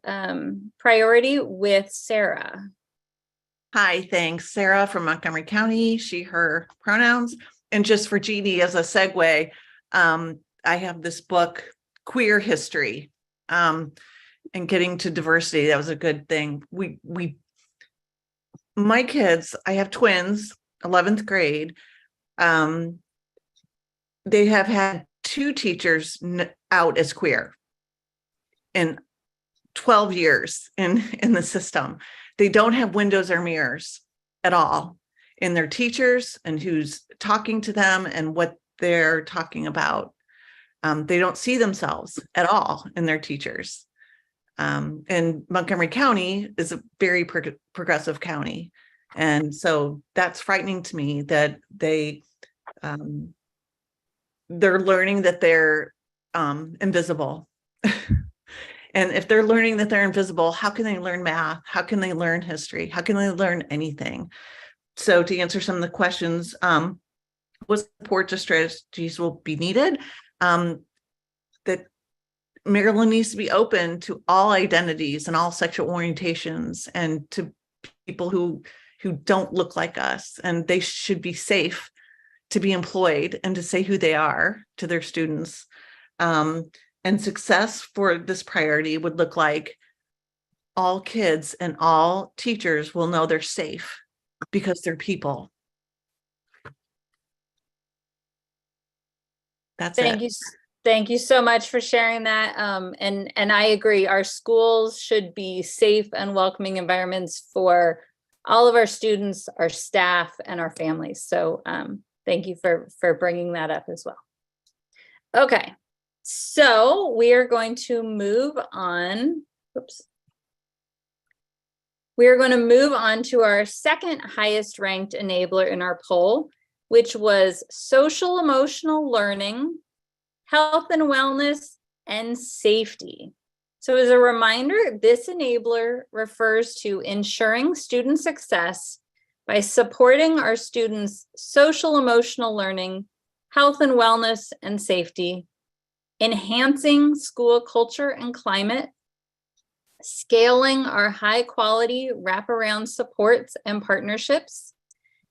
priority with Sarah. Hi, thanks. Sarah from Montgomery County, she, her pronouns. And just for Jeannie as a segue, I have this book, Queer History, and getting to diversity. That was a good thing. My kids, I have twins, 11th grade. They have had 2 teachers out as queer in 12 years in the system. They don't have windows or mirrors at all in their teachers and who's talking to them and what they're talking about. They don't see themselves at all in their teachers. And Montgomery County is a very progressive county. And so that's frightening to me that they're learning that they're invisible. And if they're learning that they're invisible, how can they learn math? How can they learn history? How can they learn anything? So to answer some of the questions, what support strategies will be needed? That Maryland needs to be open to all identities and all sexual orientations and to people who don't look like us, and they should be safe to be employed and to say who they are to their students. And success for this priority would look like all kids and all teachers will know they're safe because they're people. That's Thank it. you. Thank you so much for sharing that. And I agree, our schools should be safe and welcoming environments for all of our students, our staff, and our families. So thank you for bringing that up as well. Okay, so we are going to move on. Oops. We are going to move on to our second highest ranked enabler in our poll, which was social emotional learning, health and wellness, and safety. So as a reminder, this enabler refers to ensuring student success by supporting our students' social emotional learning, health and wellness, and safety, enhancing school culture and climate, scaling our high quality wraparound supports and partnerships,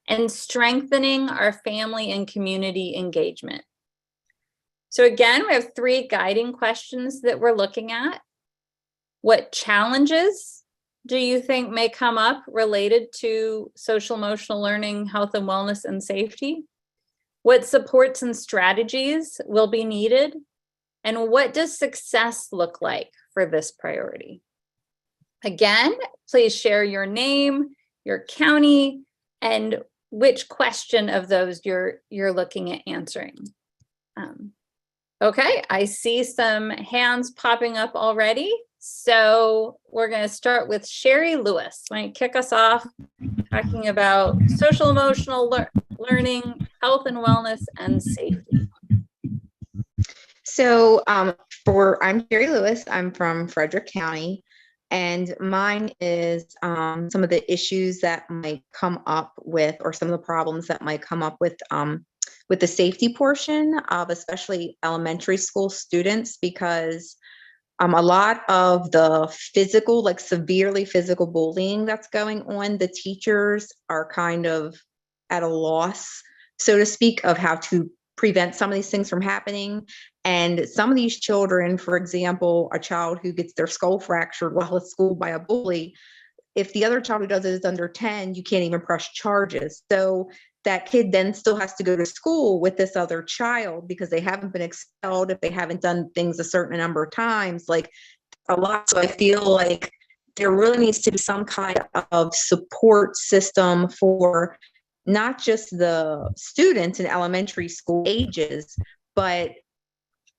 and strengthening our family and community engagement. So again, we have 3 guiding questions that we're looking at. What challenges do you think may come up related to social emotional learning, health and wellness, and safety? What supports and strategies will be needed? And what does success look like for this priority? Again, please share your name, your county, and which question of those you're looking at answering. Okay, I see some hands popping up already. So we're going to start with Sherry Lewis. Why don't you kick us off talking about social emotional learning, health and wellness, and safety. So I'm Sherry Lewis. I'm from Frederick County, and mine is some of the issues that might come up with, or some of the problems that might come up with the safety portion of especially elementary school students, because a lot of the physical, like severely physical bullying that's going on, the teachers are kind of at a loss, so to speak, of how to prevent some of these things from happening. And some of these children, for example, a child who gets their skull fractured while at school by a bully, if the other child who does it is under 10, you can't even press charges. So that kid then still has to go to school with this other child because they haven't been expelled if they haven't done things a certain number of times, like a lot. So I feel like there really needs to be some kind of support system for not just the students in elementary school ages, but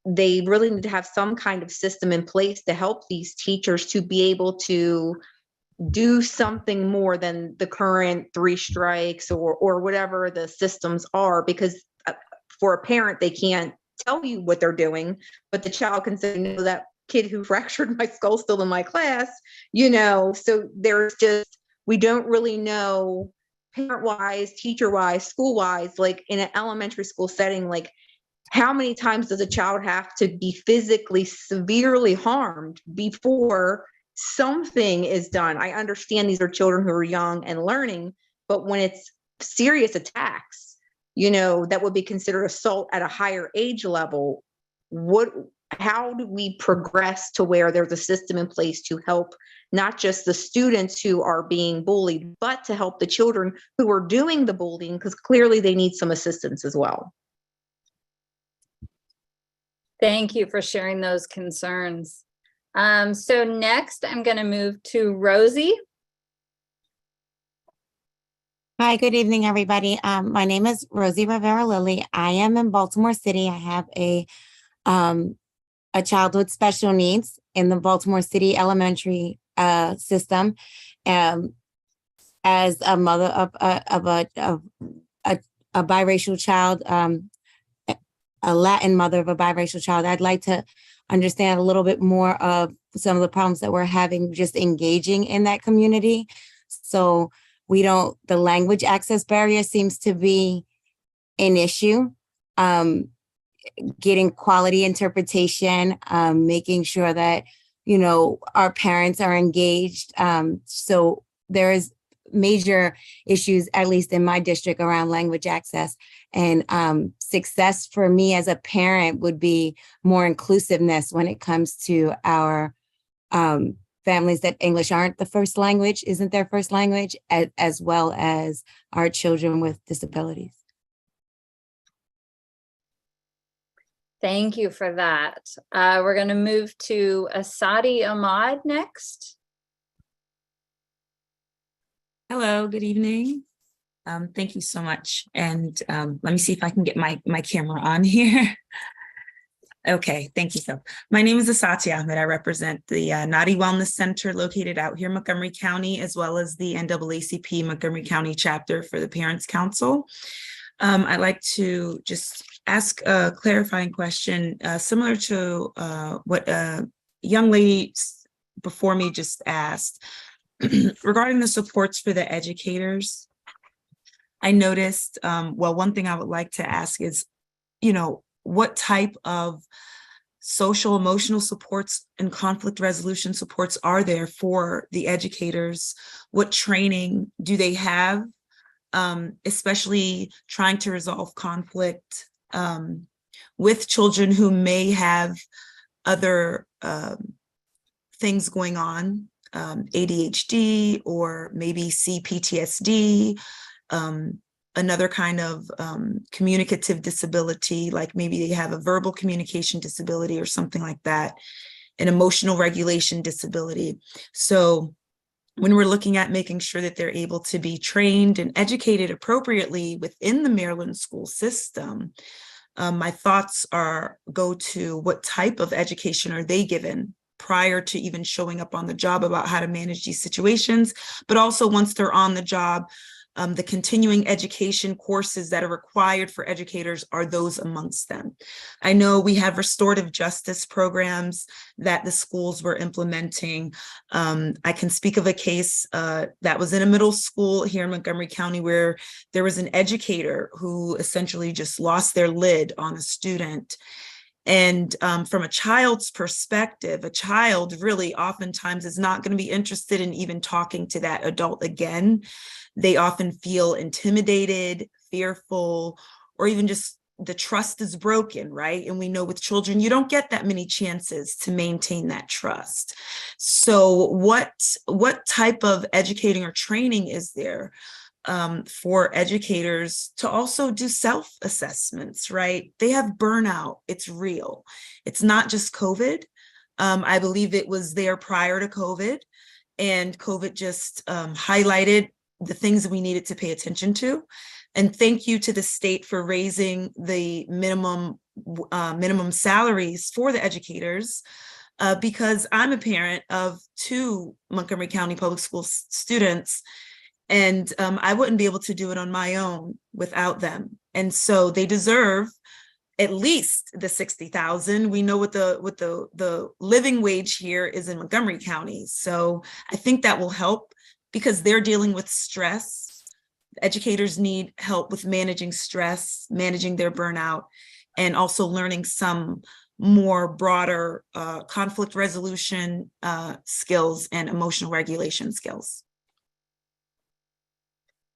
they really need to have some kind of system in place to help these teachers to be able to do something more than the current 3 strikes or whatever the systems are, because for a parent, they can't tell you what they're doing, but the child can say, no, that kid who fractured my skull still in my class, so there's just, we don't really know parent-wise, teacher-wise, school-wise, like in an elementary school setting, like how many times does a child have to be physically severely harmed before something is done? I understand these are children who are young and learning, but when it's serious attacks, that would be considered assault at a higher age level. How do we progress to where there's a system in place to help not just the students who are being bullied, but to help the children who are doing the bullying, because clearly they need some assistance as well. Thank you for sharing those concerns. So next, I'm going to move to Rosie. Hi, good evening, everybody. My name is Rosie Rivera Lilly. I am in Baltimore City. I have a child with special needs in the Baltimore City elementary system. As a mother of a biracial child, a Latin mother of a biracial child, I'd like to understand a little bit more of some of the problems that we're having just engaging in that community. So the language access barrier seems to be an issue. Getting quality interpretation, making sure that, our parents are engaged. So there is major issues, at least in my district, around language access. And success for me as a parent would be more inclusiveness when it comes to our families that English isn't their first language, as well as our children with disabilities. Thank you for that. We're going to move to Asadi Ahmad next. Hello, good evening. Thank you so much. And let me see if I can get my camera on here. Okay, thank you. So my name is Asati Ahmed. I represent the Nadi Wellness Center located out here in Montgomery County, as well as the NAACP Montgomery County chapter for the Parents Council. I'd like to just ask a clarifying question similar to what a young lady before me just asked regarding the supports for the educators. I noticed, one thing I would like to ask is, what type of social emotional supports and conflict resolution supports are there for the educators? What training do they have, especially trying to resolve conflict with children who may have other things going on, ADHD or maybe CPTSD, another kind of communicative disability, like maybe they have a verbal communication disability or something like that, an emotional regulation disability. So when we're looking at making sure that they're able to be trained and educated appropriately within the Maryland school system, my thoughts go to what type of education are they given prior to even showing up on the job about how to manage these situations, but also once they're on the job, the continuing education courses that are required for educators, are those amongst them? I know we have restorative justice programs that the schools were implementing. I can speak of a case that was in a middle school here in Montgomery County where there was an educator who essentially just lost their lid on a student. And from a child's perspective, a child really oftentimes is not going to be interested in even talking to that adult again. They often feel intimidated, fearful, or even just the trust is broken, right? And we know with children, you don't get that many chances to maintain that trust. So what type of educating or training is there for educators to also do self-assessments, right? They have burnout. It's real. It's not just COVID. I believe it was there prior to COVID, and COVID just highlighted the things that we needed to pay attention to. And thank you to the state for raising the minimum salaries for the educators, because I'm a parent of 2 Montgomery County Public School students, and I wouldn't be able to do it on my own without them. And so they deserve at least the $60,000. We know what the living wage here is in Montgomery County. So I think that will help because they're dealing with stress. Educators need help with managing stress, managing their burnout, and also learning some more broader conflict resolution skills and emotional regulation skills.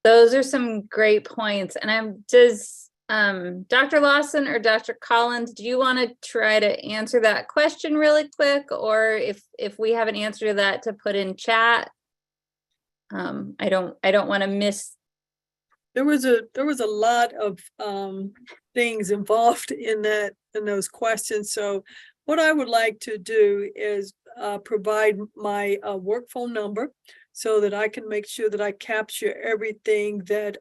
Those are some great points. And does Dr. Lawson or Dr. Collins, do you want to try to answer that question really quick? Or if we have an answer to that, to put in chat? I don't want to miss. There was a lot of things involved in those questions. So what I would like to do is provide my work phone number so that I can make sure that I capture everything that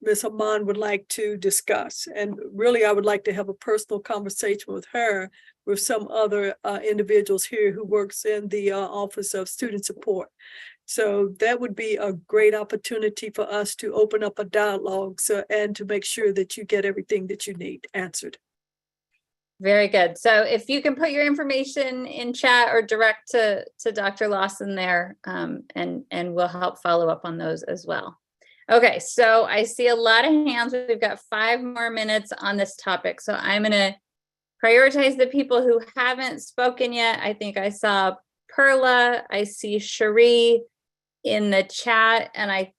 Ms. Haman would like to discuss. And really, I would like to have a personal conversation with her, with some other individuals here who works in the Office of Student Support. So that would be a great opportunity for us to open up a dialogue and to make sure that you get everything that you need answered. Very good. So if you can put your information in chat or direct to Dr. Lawson there, and we'll help follow up on those as well. Okay, so I see a lot of hands. We've got 5 more minutes on this topic. So I'm going to prioritize the people who haven't spoken yet. I think I saw Perla, I see Cherie in the chat, and I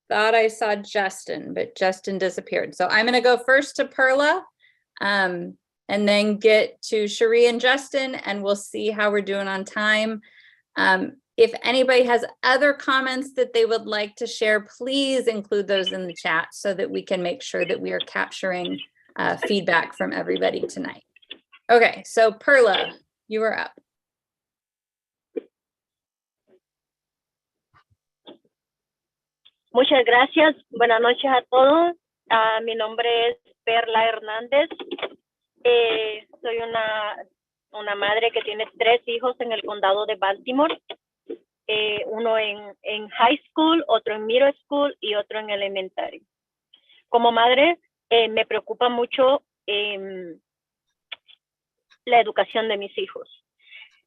thought I saw Justin, but Justin disappeared. So I'm going to go first to Perla, and then get to Cherie and Justin, and we'll see how we're doing on time. If anybody has other comments that they would like to share, please include those in the chat so that we can make sure that we are capturing feedback from everybody tonight. Okay, so Perla, you are up. Muchas gracias. Buenas noches a todos. Mi nombre es Perla Hernández. Soy una madre que tiene 3 hijos en el condado de Baltimore. Uno en high school, otro en middle school y otro en elementary. Como madre, me preocupa mucho la educación de mis hijos.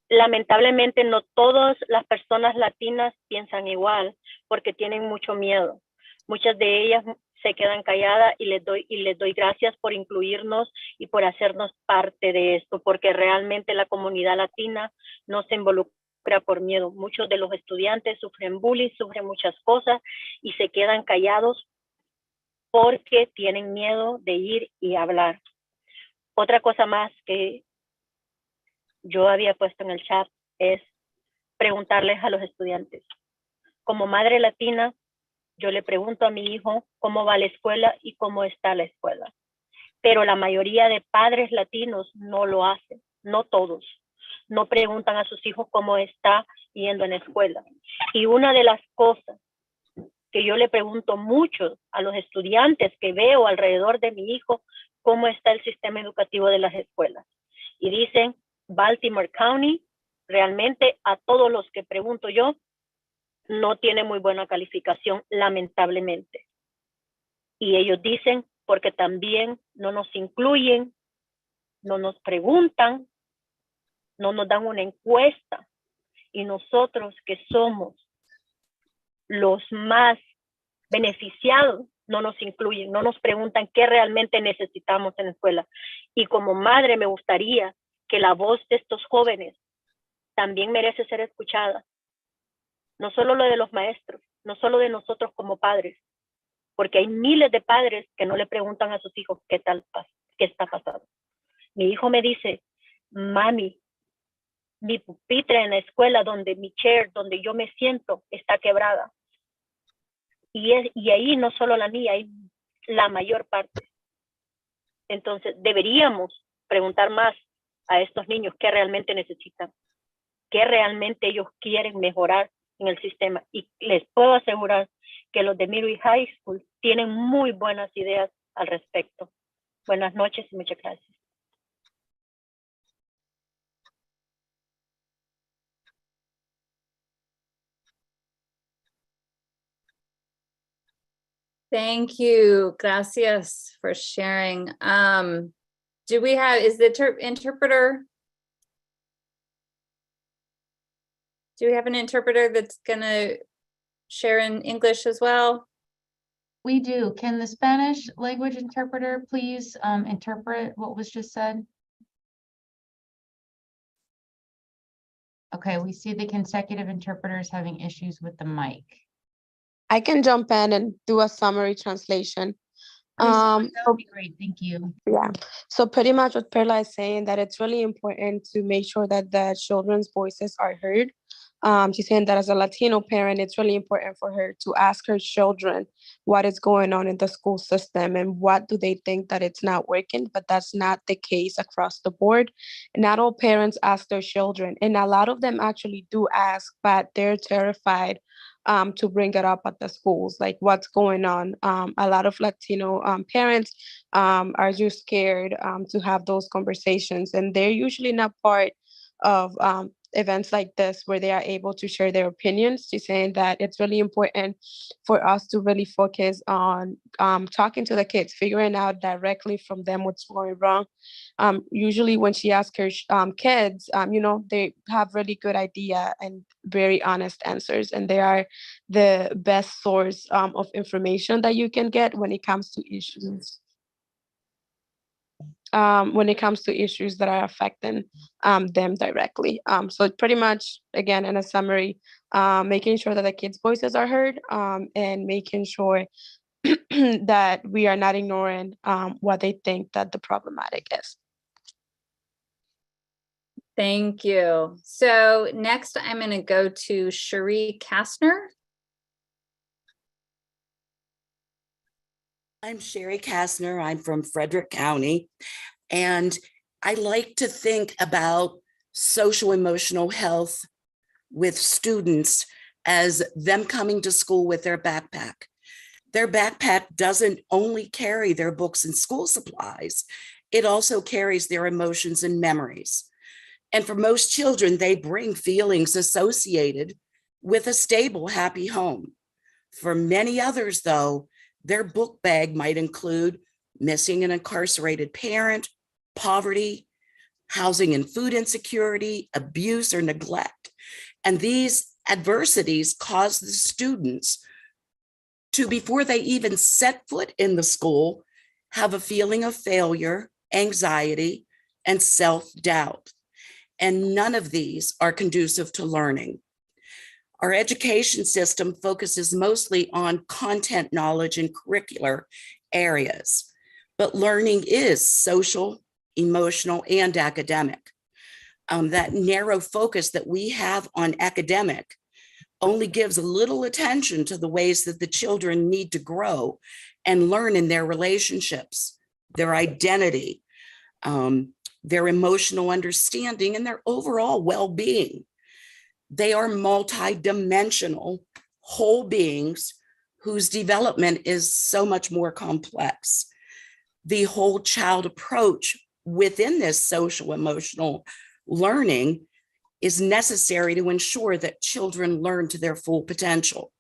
Lamentablemente no todas las personas latinas piensan igual porque tienen mucho miedo. Muchas de ellas se quedan calladas y les doy gracias por incluirnos y por hacernos parte de esto, porque realmente la comunidad latina no se involucra por miedo. Muchos de los estudiantes sufren bullying, sufren muchas cosas y se quedan callados porque tienen miedo de ir y hablar. Otra cosa más que yo había puesto en el chat es preguntarles a los estudiantes. Como madre latina, yo le pregunto a mi hijo cómo va la escuela y cómo está la escuela. Pero la mayoría de padres latinos no lo hacen, no todos. No preguntan a sus hijos cómo está yendo en la escuela. Y una de las cosas que yo le pregunto mucho a los estudiantes que veo alrededor de mi hijo, cómo está el sistema educativo de las escuelas. Y dicen, Baltimore County, realmente a todos los que pregunto yo, no tiene muy buena calificación, lamentablemente. Y ellos dicen, porque también no nos incluyen, no nos preguntan, no nos dan una encuesta. Y nosotros que somos los más beneficiados, no nos incluyen, no nos preguntan qué realmente necesitamos en la escuela. Y como madre me gustaría que la voz de estos jóvenes también merece ser escuchada. No solo lo de los maestros, no solo de nosotros como padres, porque hay miles de padres que no le preguntan a sus hijos qué está pasando. Mi hijo me dice, mami, mi pupitre en la escuela, mi chair, donde yo me siento, está quebrada. Y ahí no solo la mía, hay la mayor parte. Entonces, deberíamos preguntar más a estos niños qué realmente necesitan, qué realmente ellos quieren mejorar en el sistema. Y les puedo asegurar que los de middle y high school tienen muy buenas ideas al respecto. Buenas noches y muchas gracias. Thank you. Gracias for sharing. Do we have, is the interpreter? Do we have an interpreter that's gonna share in English as well? We do. Can the Spanish language interpreter please interpret what was just said? Okay, we see the consecutive interpreters having issues with the mic. I can jump in and do a summary translation. That would be great. Thank you. Yeah. So pretty much what Perla is saying, that it's really important to make sure that the children's voices are heard. She's saying that as a Latino parent, it's really important for her to ask her children what is going on in the school system and what do they think that it's not working, but that's not the case across the board. Not all parents ask their children, and a lot of them actually do ask, but they're terrified to bring it up at the schools, like what's going on. A lot of Latino parents are just scared to have those conversations, and they're usually not part of events like this where they are able to share their opinions. She's saying that it's really important for us to really focus on talking to the kids, figuring out directly from them what's going wrong. Usually when she asks her kids, they have really good idea and very honest answers, and they are the best source of information that you can get when it comes to issues. When it comes to issues that are affecting them directly. So pretty much, again, in a summary, making sure that the kids' voices are heard, and making sure that we are not ignoring what they think that the problematic is. Thank you. So next I'm going to go to Cherie Kastner. I'm Sherry Kastner. I'm from Frederick County, and I like to think about social emotional health with students as them coming to school with their backpack. Their backpack doesn't only carry their books and school supplies, it also carries their emotions and memories. And for most children, they bring feelings associated with a stable, happy home. For many others, though, their book bag might include missing an incarcerated parent, poverty, housing and food insecurity, abuse or neglect. And these adversities cause the students to, before they even set foot in the school, have a feeling of failure, anxiety, and self-doubt. And none of these are conducive to learning. Our education system focuses mostly on content knowledge and curricular areas, but learning is social, emotional, and academic. That narrow focus that we have on academic only gives a little attention to the ways that the children need to grow and learn in their relationships, their identity, their emotional understanding, and their overall well-being. They are multidimensional whole beings whose development is so much more complex. The whole child approach within this social emotional learning is necessary to ensure that children learn to their full potential.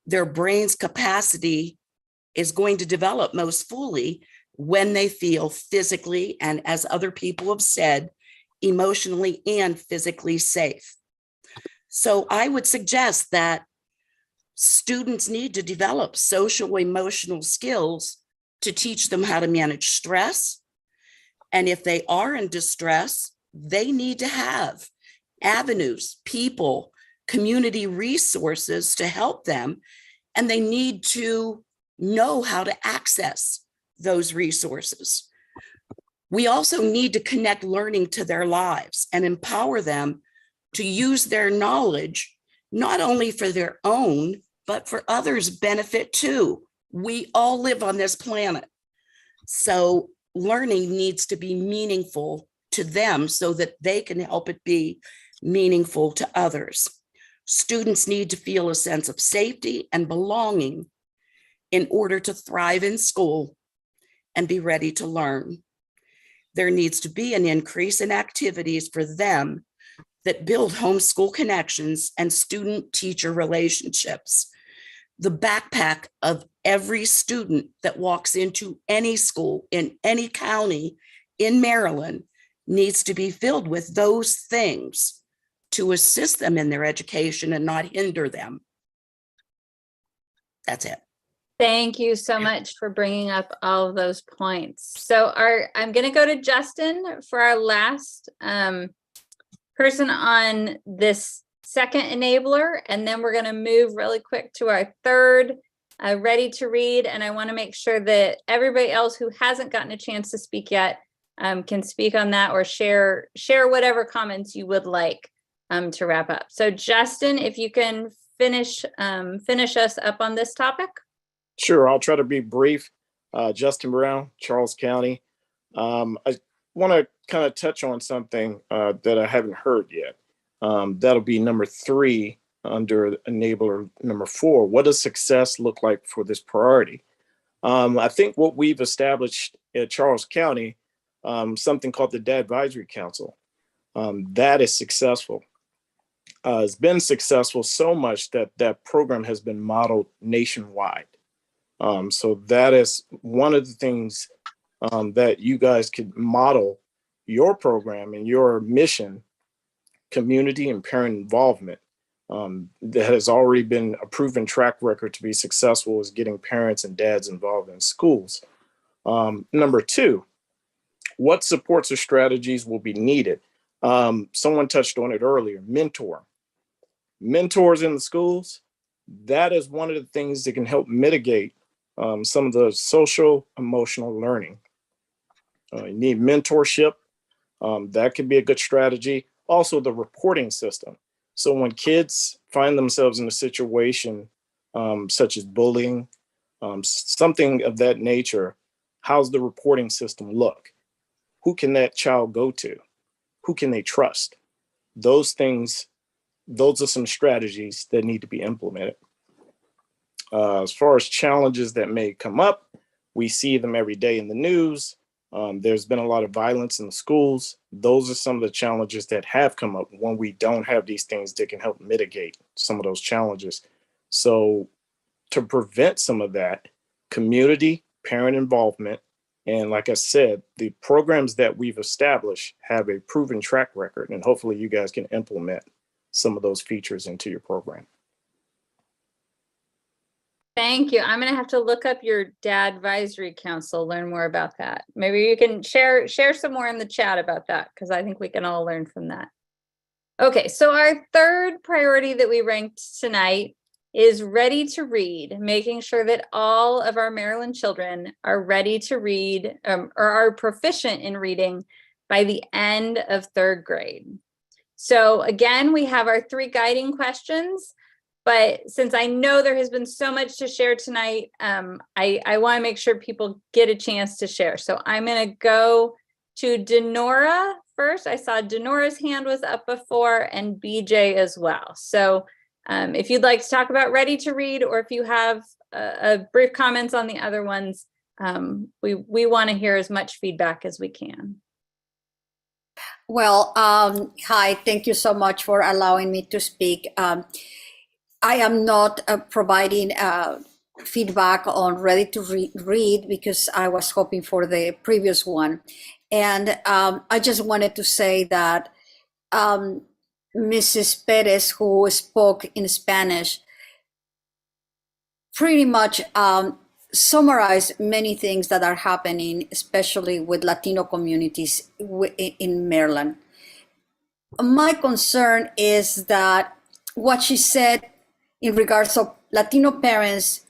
Their brain's capacity is going to develop most fully when they feel physically, and as other people have said, emotionally and physically safe. So I would suggest that students need to develop social emotional skills to teach them how to manage stress. And if they are in distress, they need to have avenues, people, community resources to help them, and they need to know how to access those resources. We also need to connect learning to their lives and empower them to use their knowledge, not only for their own, but for others' benefit too. We all live on this planet. So learning needs to be meaningful to them so that they can help it be meaningful to others. Students need to feel a sense of safety and belonging in order to thrive in school and be ready to learn. There needs to be an increase in activities for them that build homeschool connections and student-teacher relationships. The backpack of every student that walks into any school in any county in Maryland needs to be filled with those things to assist them in their education and not hinder them. That's it. Thank you so much for bringing up all of those points. So I'm going to go to Justin for our last person on this second enabler, and then we're going to move really quick to our third ready to read. And I want to make sure that everybody else who hasn't gotten a chance to speak yet can speak on that or share whatever comments you would like to wrap up. So Justin, if you can finish us up on this topic. Sure, I'll try to be brief. Justin Brown, Charles County. I want to kind of touch on something that I haven't heard yet. That'll be number 3 under enabler number 4. What does success look like for this priority? I think what we've established at Charles County, something called the Dad Advisory Council, that is successful. has been successful so much that that program has been modeled nationwide. So that is one of the things that you guys could model your program and your mission, community and parent involvement. That has already been a proven track record to be successful is getting parents and dads involved in schools. Number two, what supports or strategies will be needed? Someone touched on it earlier, mentors in the schools. That is one of the things that can help mitigate some of the social emotional learning. You need mentorship. That could be a good strategy. Also the reporting system. So when kids find themselves in a situation such as bullying, something of that nature, how's the reporting system look? Who can that child go to? Who can they trust? Those things, those are some strategies that need to be implemented. As far as challenges that may come up, we see them every day in the news. There's been a lot of violence in the schools. Those are some of the challenges that have come up when we don't have these things that can help mitigate some of those challenges. So to prevent some of that, community, parent involvement, and like I said, the programs that we've established have a proven track record, and hopefully you guys can implement some of those features into your program. Thank you. I'm going to have to look up your dad advisory council, learn more about that. Maybe you can share some more in the chat about that, because I think we can all learn from that. Okay, so our third priority that we ranked tonight is ready to read, making sure that all of our Maryland children are ready to read or are proficient in reading by the end of third grade. So again, we have our 3 guiding questions. But since I know there has been so much to share tonight, I want to make sure people get a chance to share. So I'm going to go to Denora first. I saw Denora's hand was up before, and BJ as well. So if you'd like to talk about ready to read, or if you have a brief comments on the other ones, we want to hear as much feedback as we can. Well, hi, thank you so much for allowing me to speak. I am not providing feedback on ready to read because I was hoping for the previous one. And I just wanted to say that Mrs. Perez, who spoke in Spanish, pretty much summarized many things that are happening, especially with Latino communities in Maryland. My concern is that what she said in regards of Latino parents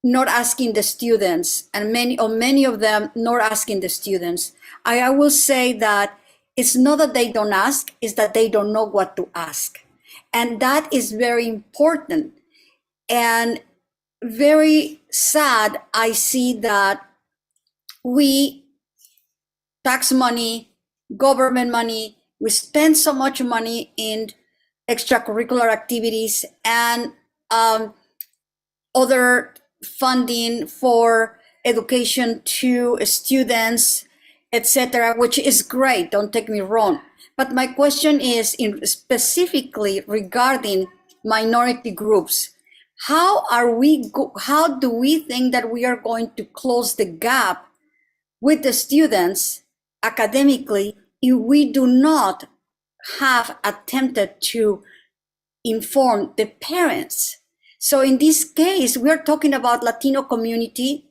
not asking the students, and many of them not asking the students, I will say that it's not that they don't ask, it's that they don't know what to ask. And that is very important. And very sad, I see that we, tax money, government money, we spend so much money in extracurricular activities and other funding for education to students, etc., which is great, don't take me wrong. But my question is specifically regarding minority groups. How do we think that we are going to close the gap with the students academically if we do not have attempted to inform the parents? So in this case, we're talking about Latino community,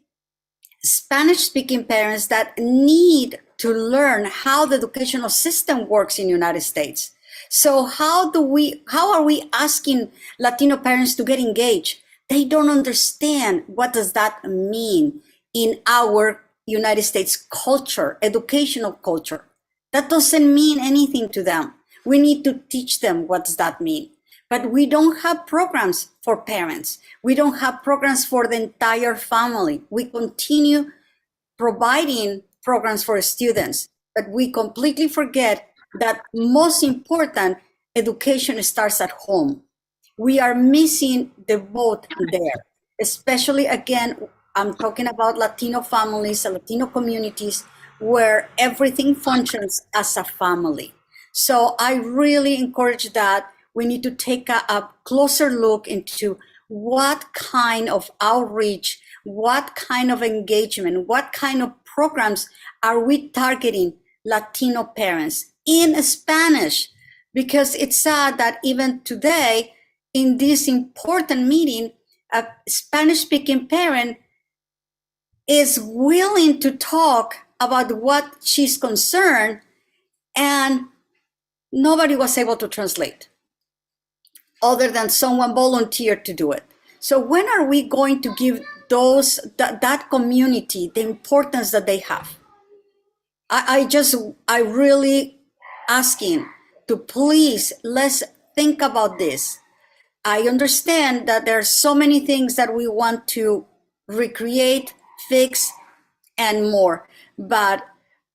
Spanish-speaking parents that need to learn how the educational system works in the United States. So how are we asking Latino parents to get engaged? They don't understand what does that mean in our United States culture, educational culture. That doesn't mean anything to them. We need to teach them what does that mean. But we don't have programs for parents. We don't have programs for the entire family. We continue providing programs for students, but we completely forget that most important, education starts at home. We are missing the boat there, especially again, I'm talking about Latino families, Latino communities, where everything functions as a family. So I really encourage that we need to take a closer look into what kind of outreach, what kind of engagement, what kind of programs are we targeting Latino parents in Spanish? Because it's sad that even today, in this important meeting, a Spanish-speaking parent is willing to talk about what she's concerned, and nobody was able to translate, other than someone volunteered to do it. So when are we going to give that community the importance that they have? I really asking to please, let's think about this. I understand that there are so many things that we want to recreate, fix, and more. But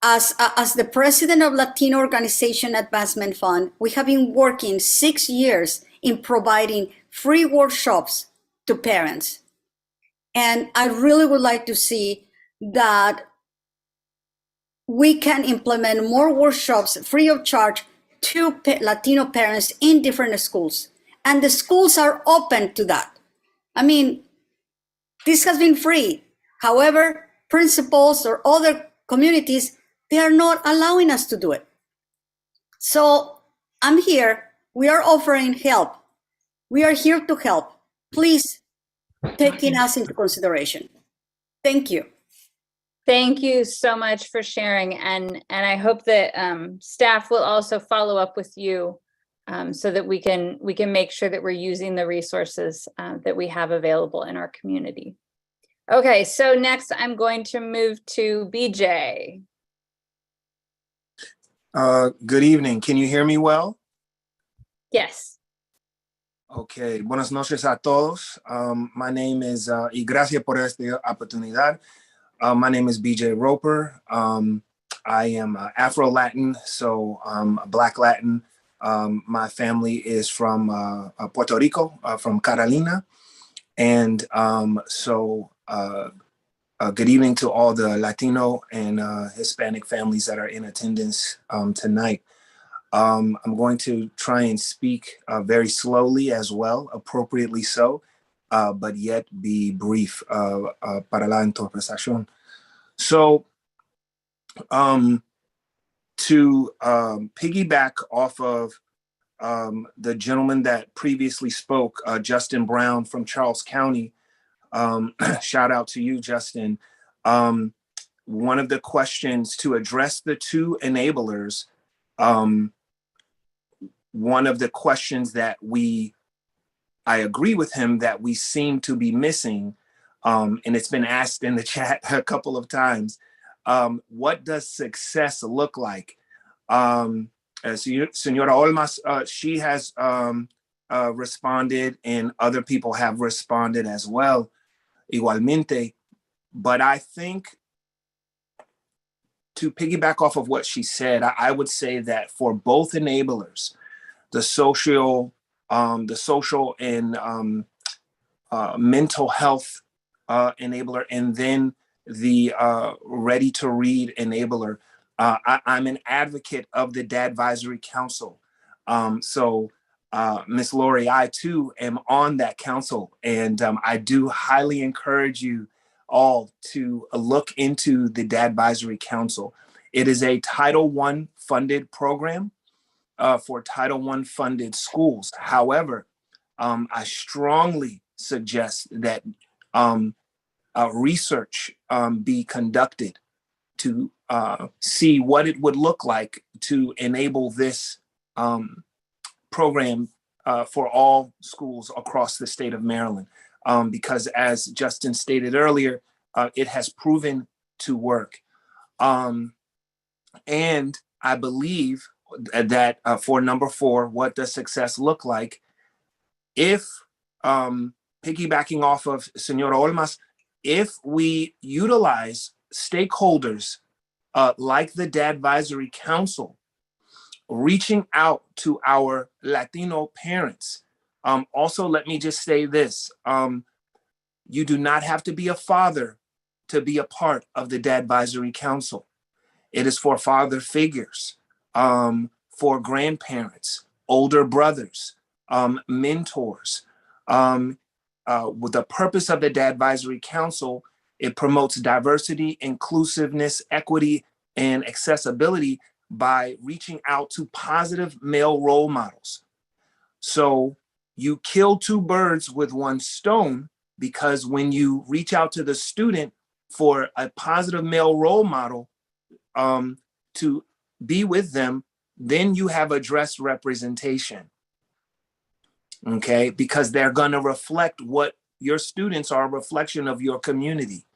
as the president of Latino Organization Advancement Fund, we have been working 6 years in providing free workshops to parents. And I really would like to see that we can implement more workshops free of charge to Latino parents in different schools. And the schools are open to that. I mean, this has been free. However, principals or other communities, they are not allowing us to do it. So I'm here. We are offering help. We are here to help. Please taking us into consideration. Thank you. Thank you so much for sharing. And I hope that staff will also follow up with you so that we can make sure that we're using the resources that we have available in our community. Okay, so next I'm going to move to BJ. Good evening. Can you hear me well? Yes. Okay. Buenas noches a todos. My name is, y gracias por esta oportunidad. My name is BJ Roper. I am Afro-Latin, so Black Latin. My family is from Puerto Rico, from Carolina. And good evening to all the Latino and Hispanic families that are in attendance tonight. I'm going to try and speak very slowly as well, appropriately so, but yet be brief para la interpretación. So to piggyback off of the gentleman that previously spoke, Justin Brown from Charles County, shout out to you, Justin. One of the questions to address the two enablers, one of the questions that I agree with him that we seem to be missing, and it's been asked in the chat a couple of times, what does success look like? Senora Olmas, she has responded, and other people have responded as well, igualmente. But I think to piggyback off of what she said, I would say that for both enablers, the social and mental health enabler, and then the ready to read enabler, I'm an advocate of the Dad Advisory Council. Ms. Lori, I too am on that council, and I do highly encourage you all to look into the Dad Advisory Council. It is a Title I funded program for Title I funded schools. However, I strongly suggest that research be conducted to see what it would look like to enable this program for all schools across the state of Maryland. Because as Justin stated earlier, it has proven to work. And I believe that for number 4, what does success look like? If, piggybacking off of Senora Olmas, if we utilize stakeholders like the Dad Advisory Council, reaching out to our Latino parents. Also, let me just say this. You do not have to be a father to be a part of the Dad Advisory Council. It is for father figures, for grandparents, older brothers, mentors. With the purpose of the DAD Advisory Council, it promotes diversity, inclusiveness, equity, and accessibility by reaching out to positive male role models. So you kill two birds with one stone, because when you reach out to the student for a positive male role model to be with them, then you have addressed representation. Okay, because they're going to reflect what your students are, a reflection of your community,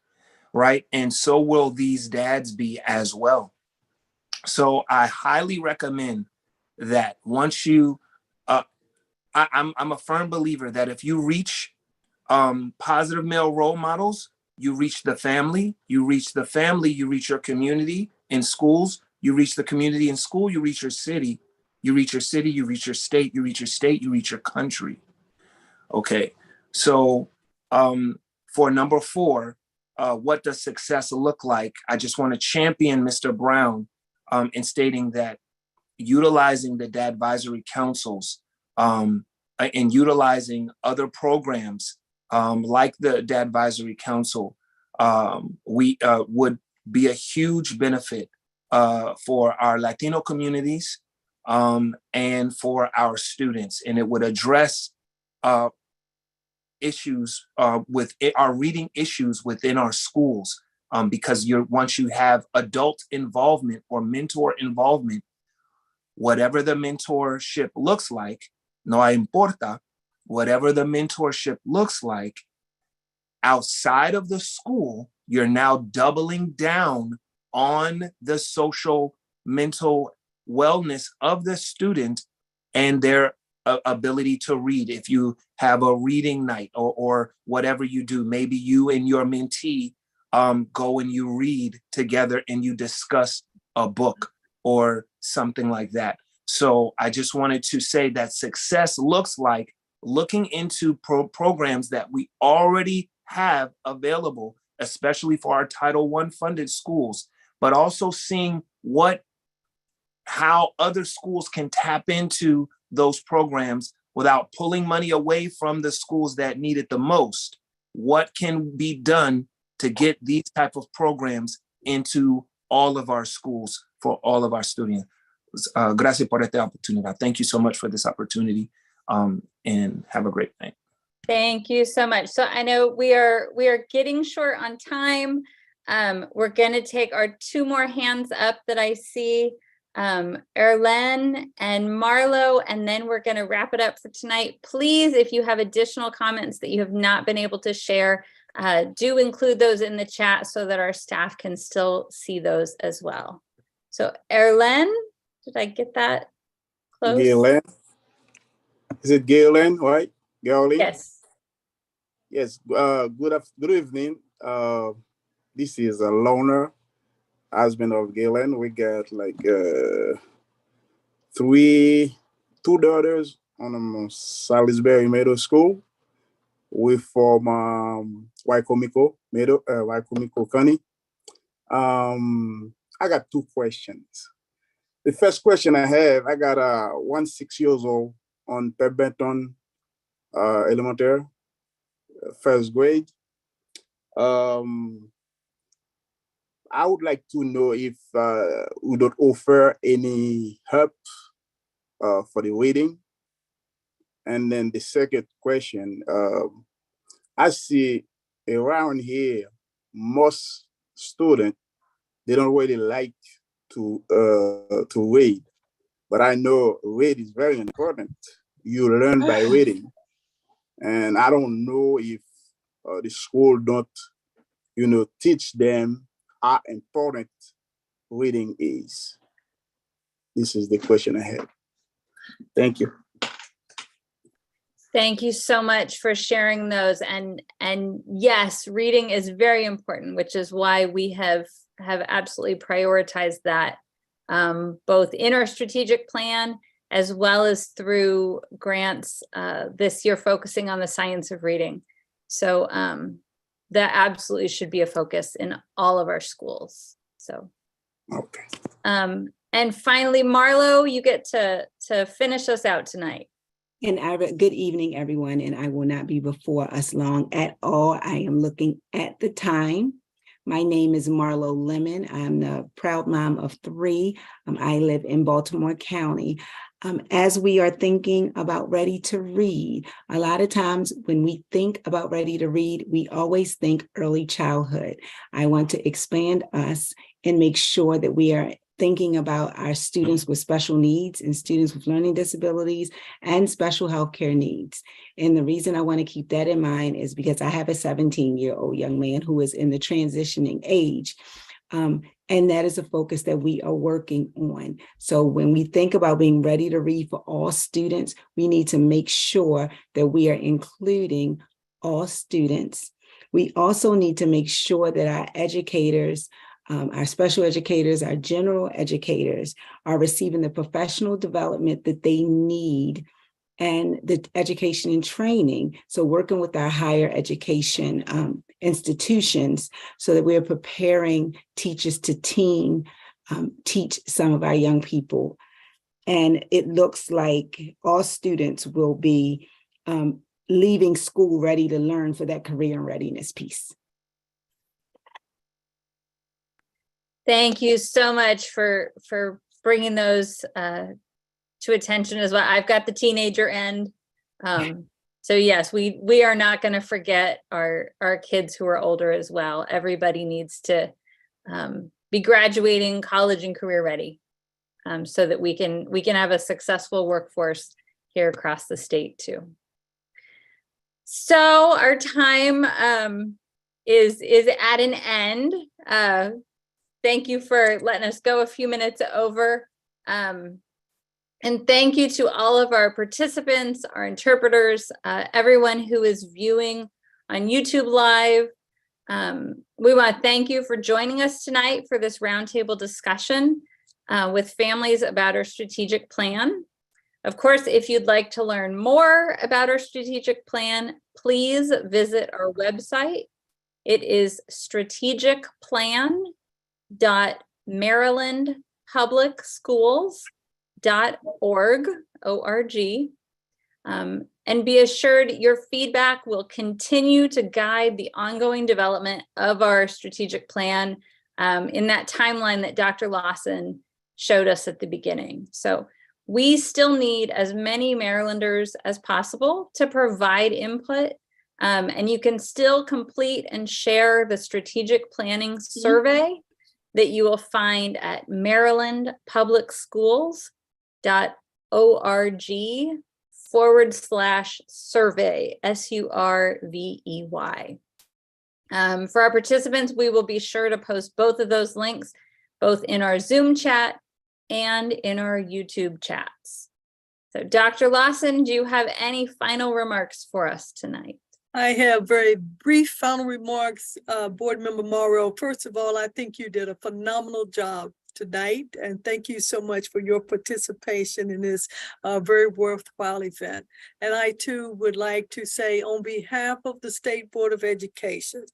right? And so will these dads be as well. So I highly recommend that once you, I'm a firm believer that if you reach positive male role models, you reach the family, you reach your community in schools, you reach the community in school, you reach your city, you reach your city, you reach your state, you reach your state, you reach your country. Okay, so for number 4, what does success look like? I just want to champion Mr. Brown in stating that utilizing the DAD advisory councils and utilizing other programs like the DAD advisory council, we would be a huge benefit for our Latino communities and for our students, and it would address issues with our reading issues within our schools, because once you have adult involvement or mentor involvement, whatever the mentorship looks like, no importa, whatever the mentorship looks like outside of the school, you're now doubling down on the social mental wellness of the student and their ability to read. If you have a reading night or whatever you do, maybe you and your mentee go and you read together and you discuss a book or something like that. So I just wanted to say that success looks like looking into programs that we already have available, especially for our Title I funded schools, but also seeing how other schools can tap into those programs without pulling money away from the schools that need it the most. What can be done to get these type of programs into all of our schools for all of our students? Gracias por esta oportunidad. Thank you so much for this opportunity, and have a great night. Thank you so much. So I know we are getting short on time. We're going to take our 2 more hands up that I see, Erlen and Marlo, and then we're going to wrap it up for tonight. Please, if you have additional comments that you have not been able to share, do include those in the chat so that our staff can still see those as well. So Erlen, did I get that close? Galen. Is it Galen, right? Galen? Yes. Yes. Good evening. This is a loner, husband of Galen. We got like 2 daughters on Salisbury Middle School. We from Waikomiko County. I got 2 questions. The first question I have, I got one 6 years old on Pemberton Elementary, 1st grade. I would like to know if we don't offer any help for the reading. And then the second question, I see around here, most students, they don't really like to read, but I know read is very important. You learn by reading, and I don't know if the school don't, teach them how important reading is. This is the question I have. Thank you. Thank you so much for sharing those. And yes, reading is very important, which is why we have absolutely prioritized that, both in our strategic plan as well as through grants this year focusing on the science of reading. So that absolutely should be a focus in all of our schools. So, okay. And finally, Marlo, you get to finish us out tonight. And good evening, everyone. And I will not be before us long at all. I am looking at the time. My name is Marlo Lemon. I'm the proud mom of 3. I live in Baltimore County. As we are thinking about ready to read, a lot of times when we think about ready to read, we always think early childhood. I want to expand us and make sure that we are thinking about our students with special needs and students with learning disabilities and special healthcare needs. And the reason I want to keep that in mind is because I have a 17-year-old young man who is in the transitioning age. And that is a focus that we are working on. So when we think about being ready to read for all students, we need to make sure that we are including all students. We also need to make sure that our educators, our special educators, our general educators are receiving the professional development that they need and the education and training. So working with our higher education institutions so that we're preparing teachers to teach some of our young people. And it looks like all students will be leaving school ready to learn for that career and readiness piece. Thank you so much for bringing those to attention as well. I've got the teenager end. So yes, we are not going to forget our kids who are older as well. Everybody needs to be graduating college and career ready so that we can have a successful workforce here across the state too. So our time is at an end. Thank you for letting us go a few minutes over. And thank you to all of our participants, our interpreters, everyone who is viewing on YouTube Live. We want to thank you for joining us tonight for this roundtable discussion with families about our strategic plan. Of course, if you'd like to learn more about our strategic plan, please visit our website. It is strategicplan.marylandpublicschools.org, and be assured your feedback will continue to guide the ongoing development of our strategic plan in that timeline that Dr. Lawson showed us at the beginning. So we still need as many Marylanders as possible to provide input, and you can still complete and share the strategic planning survey that you will find at marylandpublicsschools.org/survey, SURVEY. For our participants, we will be sure to post both of those links, both in our Zoom chat and in our YouTube chats. So Dr. Lawson, do you have any final remarks for us tonight? I have very brief final remarks, Board Member Morrow. First of all, I think you did a phenomenal job tonight, and thank you so much for your participation in this very worthwhile event. And I too would like to say on behalf of the State Board of Education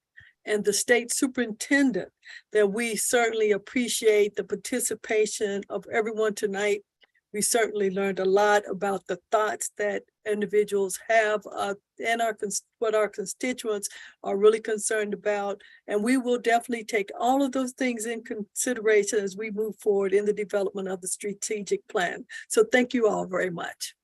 and the State Superintendent that we certainly appreciate the participation of everyone tonight. We certainly learned a lot about the thoughts that individuals have and what our constituents are really concerned about. And we will definitely take all of those things in consideration as we move forward in the development of the strategic plan. So thank you all very much.